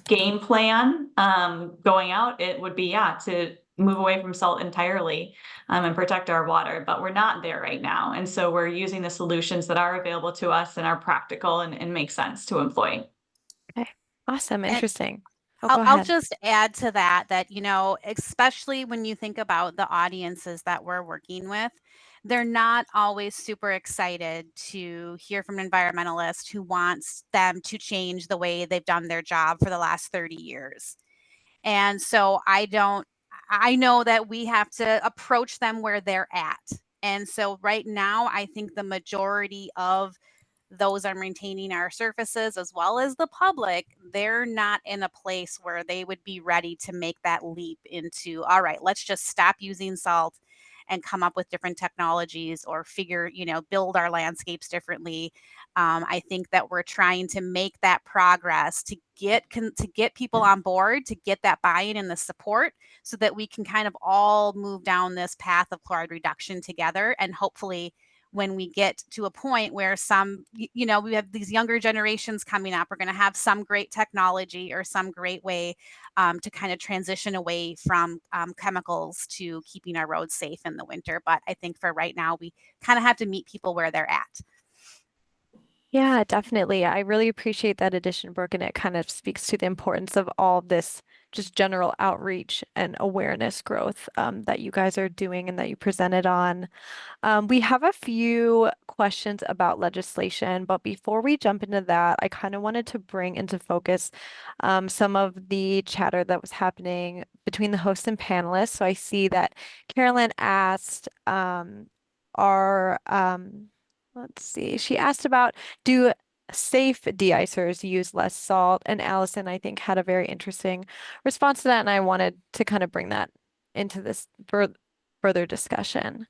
Game plan going out, it would be to move away from salt entirely and protect our water, but we're not there right now, and so we're using the solutions that are available to us and are practical and make sense to employ. Okay, awesome, interesting. Go I'll ahead. just add to that, especially when you think about the audiences that we're working with, they're not always super excited to hear from an environmentalist who wants them to change the way they've done their job for the last 30 years. And so I know that we have to approach them where they're at. And so right now, I think the majority of those are maintaining our surfaces as well as the public, they're not in a place where they would be ready to make that leap into, all right, let's just stop using salt and come up with different technologies or build our landscapes differently. I think that we're trying to make that progress to get people on board, to get that buy-in and the support so that we can kind of all move down this path of chloride reduction together. And hopefully when we get to a point where we have these younger generations coming up, we're going to have some great technology or some great way to kind of transition away from chemicals to keeping our roads safe in the winter. But I think for right now, we kind of have to meet people where they're at. Yeah, definitely. I really appreciate that addition, Brooke, and it kind of speaks to the importance of all this just general outreach and awareness growth that you guys are doing and that you presented on. We have a few questions about legislation, but before we jump into that, I kind of wanted to bring into focus some of the chatter that was happening between the hosts and panelists. So I see that Carolyn asked, let's see, she asked about, do safe de-icers use less salt? And Allison, I think, had a very interesting response to that, and I wanted to kind of bring that into this further discussion.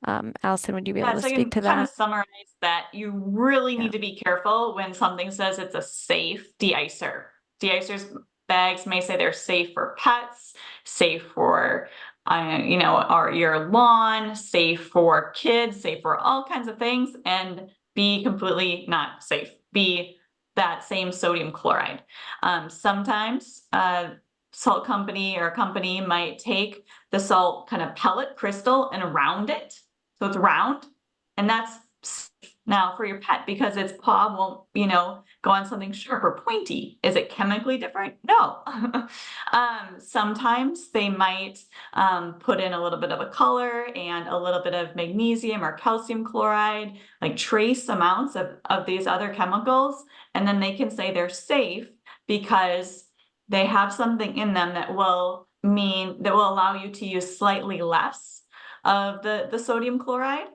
Allison, would you be able to speak to that? Kind of summarize that you really need to be careful when something says it's a safe de-icer. De-icers bags may say they're safe for pets, safe for your lawn, safe for kids, safe for all kinds of things, and be completely not safe. Be that same sodium chloride. Sometimes salt company or company might take the salt kind of pellet crystal and round it. So it's round, and that's safe now for your pet because its paw won't, go on something sharp or pointy. Is it chemically different? No. Sometimes they might put in a little bit of a color and a little bit of magnesium or calcium chloride, like trace amounts of these other chemicals, and then they can say they're safe because they have something in them that will allow you to use slightly less of the sodium chloride.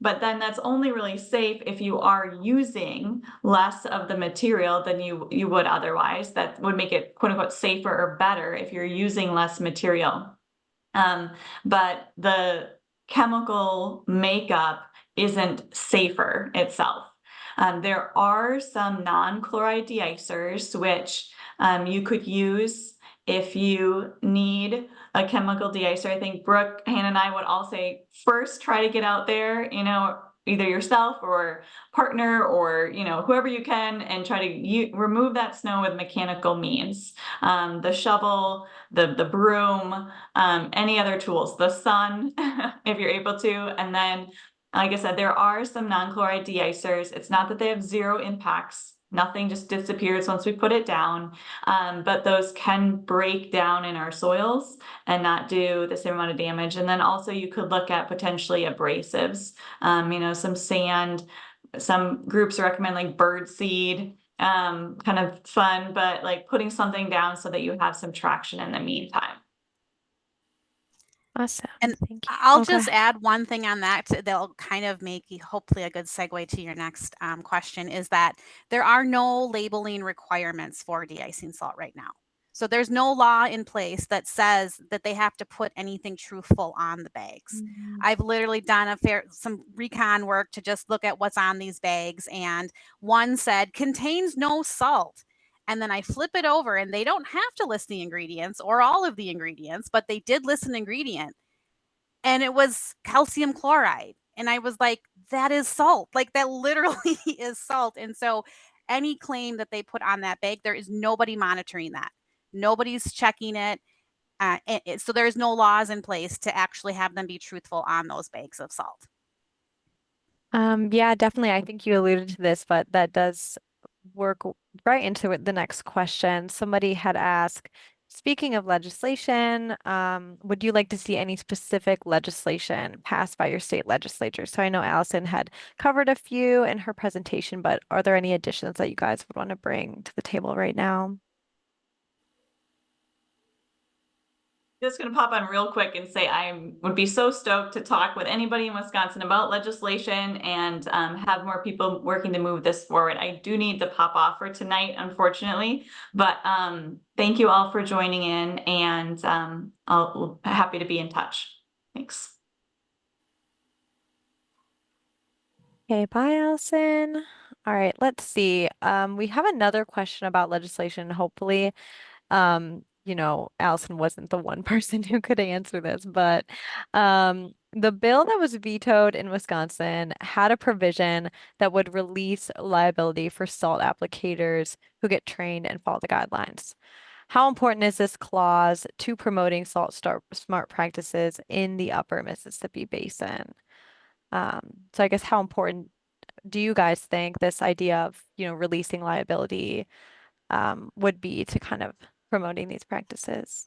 But then that's only really safe if you are using less of the material than you would otherwise. That would make it quote unquote safer or better if you're using less material. But the chemical makeup isn't safer itself. There are some non-chloride deicers, which you could use if you need a chemical deicer. I think Brooke, Hannah, and I would all say first try to get out there, you know, either yourself or partner or, you know, whoever you can, and try to remove that snow with mechanical means. The shovel, the broom, any other tools, the sun, if you're able to. And then, like I said, there are some non-chloride deicers. It's not that they have zero impacts. Nothing just disappears once we put it down, but those can break down in our soils and not do the same amount of damage. And then also you could look at potentially abrasives, you know, some sand. Some groups recommend like bird seed, kind of fun, but like putting something down so that you have some traction in the meantime. Awesome. And thank you. I'll Okay. just add one thing on that that'll kind of make hopefully a good segue to your next question, is that there are no labeling requirements for de-icing salt right now. So there's no law in place that says that they have to put anything truthful on the bags. I've literally done some recon work to just look at what's on these bags, and one said contains no salt. And then I flip it over and they don't have to list the ingredients or all of the ingredients, but they did list an ingredient. And it was calcium chloride. And I was like, that is salt. Like that literally is salt. And so any claim that they put on that bag, there is nobody monitoring that. Nobody's checking it. So there's no laws in place to actually have them be truthful on those bags of salt. Yeah, definitely. I think you alluded to this, but that does work right into it. The next question. Somebody had asked, speaking of legislation, would you like to see any specific legislation passed by your state legislature? So I know Allison had covered a few in her presentation, but are there any additions that you guys would want to bring to the table right now? Just going to pop on real quick and say I would be so stoked to talk with anybody in Wisconsin about legislation and have more people working to move this forward. I do need to pop off for tonight, unfortunately, but thank you all for joining in, and I'll be happy to be in touch. Thanks. Okay, bye, Allison. All right, let's see. We have another question about legislation. Hopefully, you know, Allison wasn't the one person who could answer this, but the bill that was vetoed in Wisconsin had a provision that would release liability for salt applicators who get trained and follow the guidelines. How important is this clause to promoting SaltSmart practices in the Upper Mississippi Basin? So I guess how important do you guys think this idea of, you know, releasing liability would be to kind of promoting these practices?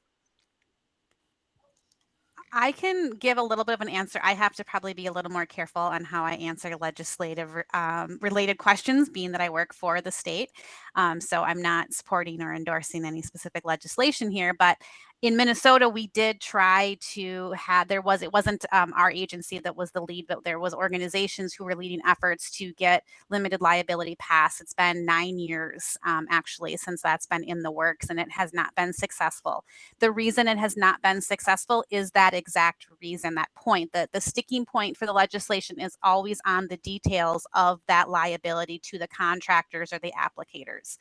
I can give a little bit of an answer. I have to probably be a little more careful on how I answer legislative related questions, being that I work for the state. So I'm not supporting or endorsing any specific legislation here, but in Minnesota, we did try to have, it wasn't our agency that was the lead, but there was organizations who were leading efforts to get limited liability passed. It's been 9 years actually since that's been in the works, and it has not been successful. The reason it has not been successful is that exact reason, that point, that the sticking point for the legislation is always on the details of that liability to the contractors or the applicators.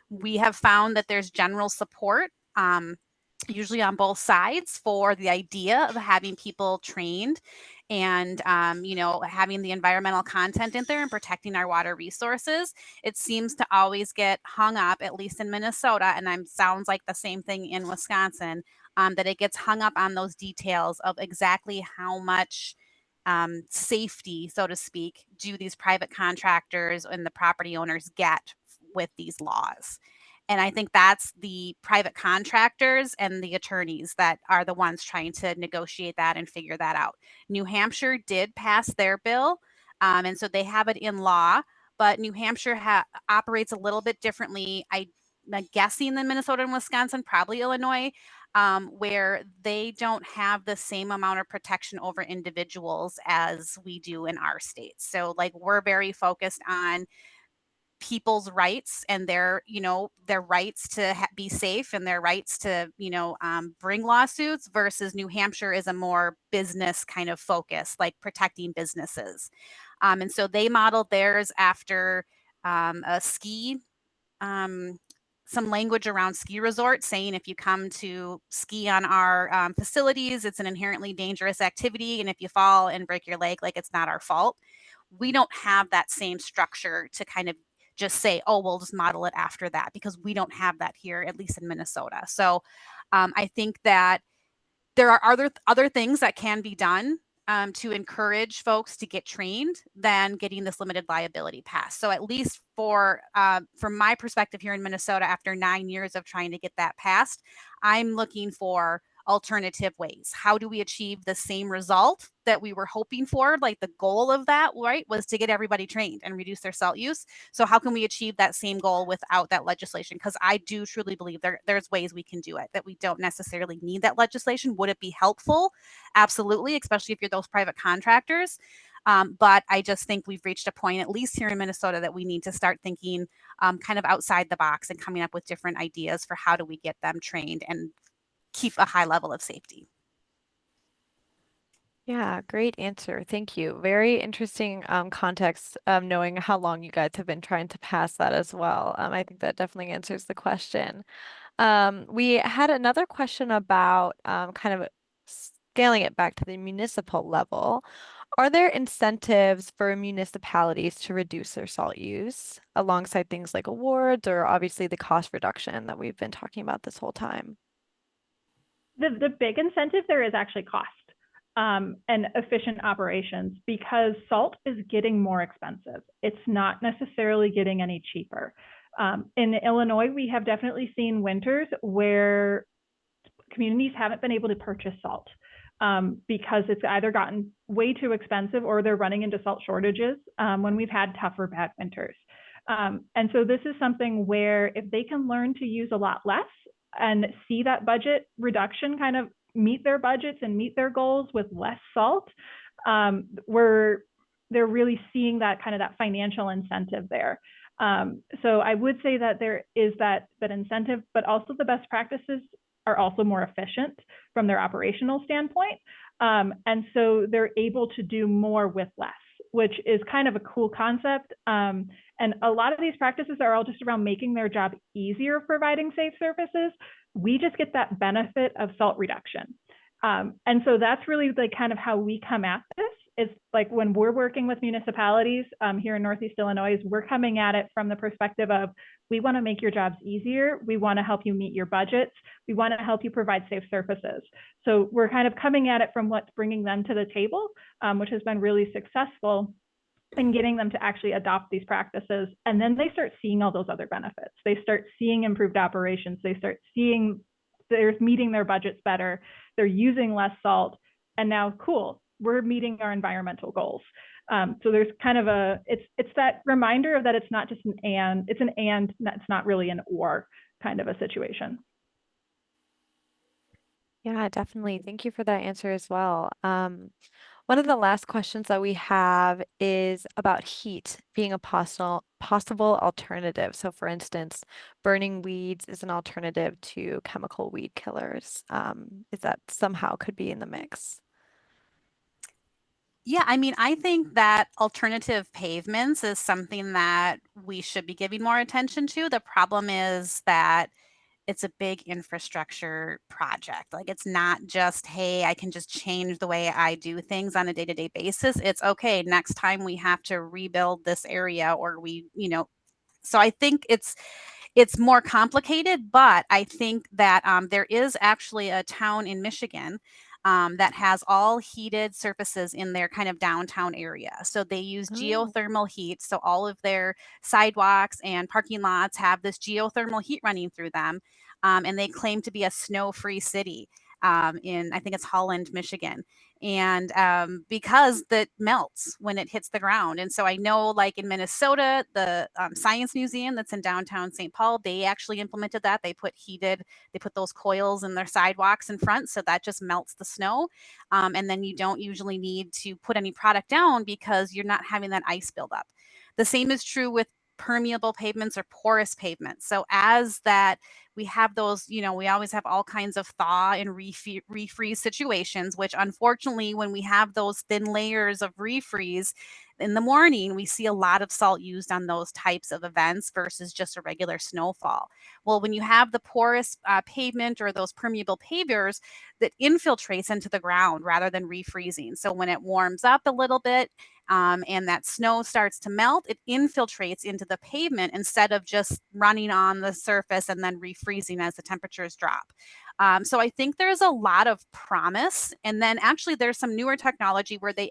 We have found that there's general support, usually on both sides, for the idea of having people trained and, you know, having the environmental content in there and protecting our water resources. It seems to always get hung up, at least in Minnesota, and sounds like the same thing in Wisconsin, that it gets hung up on those details of exactly how much safety, so to speak, do these private contractors and the property owners get with these laws. And I think that's the private contractors and the attorneys that are the ones trying to negotiate that and figure that out. New Hampshire did pass their bill, and so they have it in law, but New Hampshire operates a little bit differently. I'm guessing than Minnesota and Wisconsin, probably Illinois, where they don't have the same amount of protection over individuals as we do in our states. So like we're very focused on people's rights and their rights to be safe and their rights to, bring lawsuits, versus New Hampshire is a more business kind of focus, like protecting businesses. And so they modeled theirs after a ski, some language around ski resorts saying if you come to ski on our facilities, it's an inherently dangerous activity. And if you fall and break your leg, like it's not our fault. We don't have that same structure to kind of just say, oh, we'll just model it after that, because we don't have that here, at least in Minnesota. So I think that there are other things that can be done to encourage folks to get trained than getting this limited liability passed. So at least from my perspective here in Minnesota, after 9 years of trying to get that passed, I'm looking for alternative ways. How do we achieve the same result that we were hoping for? Like the goal of that, right, was to get everybody trained and reduce their salt use. So how can we achieve that same goal without that legislation? Because I do truly believe there's ways we can do it, that we don't necessarily need that legislation. Would it be helpful? Absolutely, especially if you're those private contractors. But I just think we've reached a point, at least here in Minnesota, that we need to start thinking kind of outside the box and coming up with different ideas for how do we get them trained and keep a high level of safety. Yeah, great answer. Thank you. Very interesting context, knowing how long you guys have been trying to pass that as well. I think that definitely answers the question. We had another question about kind of scaling it back to the municipal level. Are there incentives for municipalities to reduce their salt use alongside things like awards or obviously the cost reduction that we've been talking about this whole time? The big incentive there is actually cost and efficient operations, because salt is getting more expensive. It's not necessarily getting any cheaper. In Illinois, we have definitely seen winters where communities haven't been able to purchase salt because it's either gotten way too expensive or they're running into salt shortages when we've had tougher bad winters. And so this is something where if they can learn to use a lot less and see that budget reduction kind of meet their budgets and meet their goals with less salt, they're really seeing that kind of that financial incentive there. So I would say that there is that incentive, but also the best practices are also more efficient from their operational standpoint. And so they're able to do more with less, which is kind of a cool concept. And a lot of these practices are all just around making their job easier, providing safe surfaces. We just get that benefit of salt reduction. And so that's really like kind of how we come at this. It's like when we're working with municipalities here in Northeast Illinois, we're coming at it from the perspective of, we want to make your jobs easier. We want to help you meet your budgets. We want to help you provide safe surfaces. So we're kind of coming at it from what's bringing them to the table, which has been really successful in getting them to actually adopt these practices. And then they start seeing all those other benefits. They start seeing improved operations. They start seeing they're meeting their budgets better. They're using less salt. And now, cool, we're meeting our environmental goals. So there's kind of it's that reminder of that it's not just an and, it's an and, it's not really an or kind of a situation. Yeah, definitely. Thank you for that answer as well. One of the last questions that we have is about heat being a possible alternative. So for instance, burning weeds is an alternative to chemical weed killers. Is that somehow could be in the mix? Yeah, I mean, I think that alternative pavements is something that we should be giving more attention to. The problem is that it's a big infrastructure project. Like, it's not just, hey, I can just change the way I do things on a day-to-day basis. It's okay, next time we have to rebuild this area, or so I think it's more complicated, but I think that there is actually a town in Michigan that has all heated surfaces in their kind of downtown area. So they use geothermal heat. So all of their sidewalks and parking lots have this geothermal heat running through them. And they claim to be a snow-free city in, I think it's Holland, Michigan. And because that melts when it hits the ground. And so I know, like in Minnesota, the Science Museum that's in downtown St. Paul, they actually implemented that. They put those coils in their sidewalks in front, so that just melts the snow. And then you don't usually need to put any product down because you're not having that ice buildup. The same is true with permeable pavements or porous pavements. So as that we have those, we always have all kinds of thaw and refreeze situations, which unfortunately, when we have those thin layers of refreeze in the morning, we see a lot of salt used on those types of events versus just a regular snowfall. Well, when you have the porous pavement or those permeable pavers, that infiltrates into the ground rather than refreezing. So when it warms up a little bit, and that snow starts to melt, it infiltrates into the pavement instead of just running on the surface and then refreezing as the temperatures drop. So I think there's a lot of promise. And then actually there's some newer technology where they've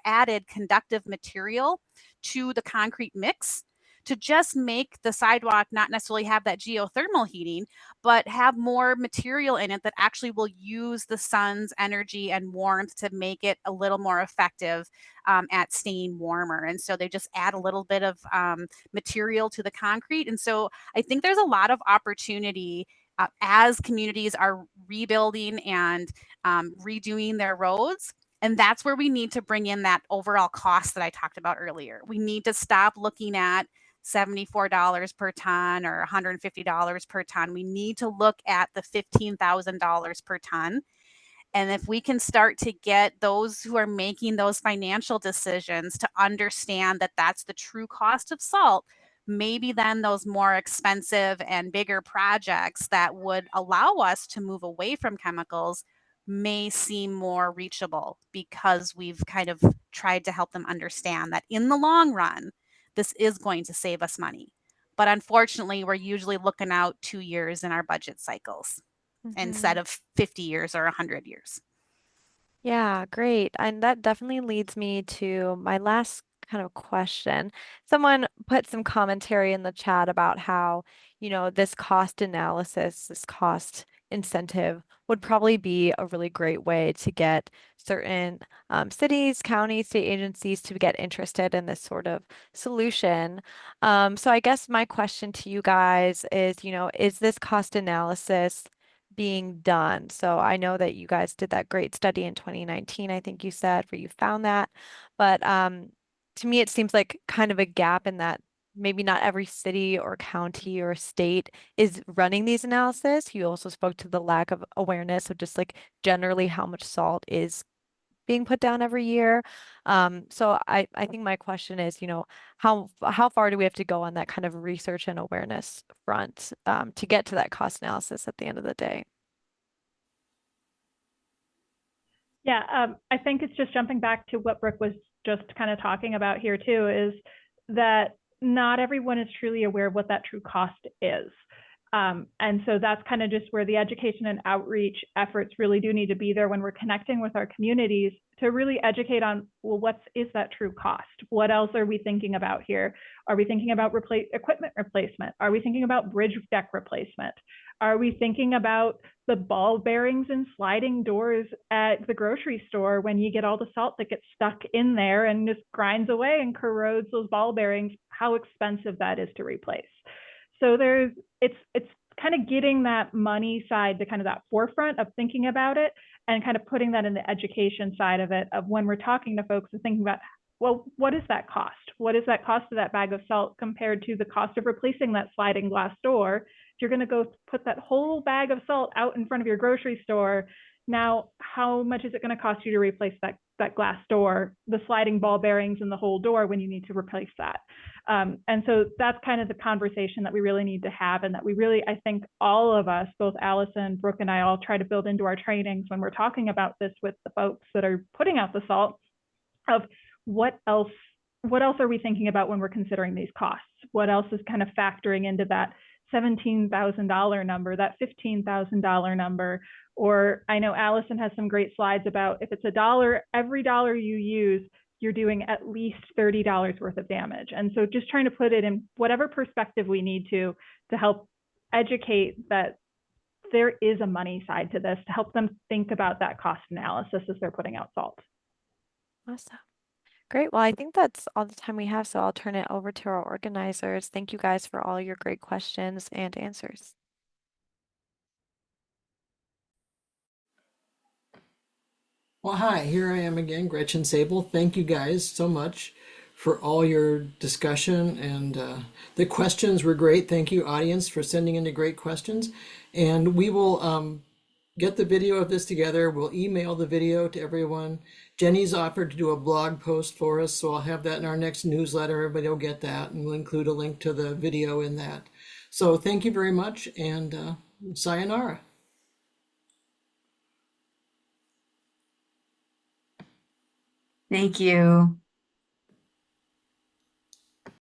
added conductive material to the concrete mix to just make the sidewalk not necessarily have that geothermal heating, but have more material in it that actually will use the sun's energy and warmth to make it a little more effective at staying warmer. And so they just add a little bit of material to the concrete. And so I think there's a lot of opportunity as communities are rebuilding and redoing their roads. And that's where we need to bring in that overall cost that I talked about earlier. We need to stop looking at $74 per ton or $150 per ton. We need to look at the $15,000 per ton. And if we can start to get those who are making those financial decisions to understand that that's the true cost of salt, maybe then those more expensive and bigger projects that would allow us to move away from chemicals may seem more reachable because we've kind of tried to help them understand that in the long run, this is going to save us money. But unfortunately, we're usually looking out 2 years in our budget cycles instead of 50 years or 100 years. Yeah, great. And that definitely leads me to my last kind of question. Someone put some commentary in the chat about how, this cost analysis, this cost incentive would probably be a really great way to get certain cities, counties, state agencies to get interested in this sort of solution. So I guess my question to you guys is, is this cost analysis being done? So I know that you guys did that great study in 2019, I think you said, where you found that. But to me, it seems like kind of a gap in that maybe not every city or county or state is running these analysis. You also spoke to the lack of awareness of just like generally how much salt is being put down every year. So I think my question is, how far do we have to go on that kind of research and awareness front to get to that cost analysis at the end of the day? Yeah, I think it's just jumping back to what Brooke was just kind of talking about here too, is that not everyone is truly aware of what that true cost is. And so that's kind of just where the education and outreach efforts really do need to be there when we're connecting with our communities to really educate on, well, what is that true cost? What else are we thinking about here? Are we thinking about equipment replacement? Are we thinking about bridge deck replacement? Are we thinking about the ball bearings and sliding doors at the grocery store when you get all the salt that gets stuck in there and just grinds away and corrodes those ball bearings, how expensive that is to replace? So it's kind of getting that money side to kind of that forefront of thinking about it and kind of putting that in the education side of it, of when we're talking to folks and thinking about, well, what is that cost? What is that cost of that bag of salt compared to the cost of replacing that sliding glass door? If you're going to go put that whole bag of salt out in front of your grocery store, now how much is it going to cost you to replace that glass door, the sliding ball bearings in the whole door when you need to replace that? And so that's kind of the conversation that we really need to have, and that we really, I think all of us, both Allison, Brooke, and I all try to build into our trainings when we're talking about this with the folks that are putting out the salt, of what else are we thinking about when we're considering these costs? What else is kind of factoring into that $17,000 number, that $15,000 number. Or I know Allison has some great slides about if it's $1, every dollar you use, you're doing at least $30 worth of damage. And so just trying to put it in whatever perspective we need to help educate that there is a money side to this, to help them think about that cost analysis as they're putting out salt. Awesome. Great. Well, I think that's all the time we have, so I'll turn it over to our organizers. Thank you guys for all your great questions and answers. Well, hi, here I am again, Gretchen Sable. Thank you guys so much for all your discussion, and the questions were great. Thank you, audience, for sending in the great questions. And we will get the video of this together. We'll email the video to everyone. Jenny's offered to do a blog post for us, so I'll have that in our next newsletter. Everybody will get that, and we'll include a link to the video in that. So thank you very much, and sayonara. Thank you.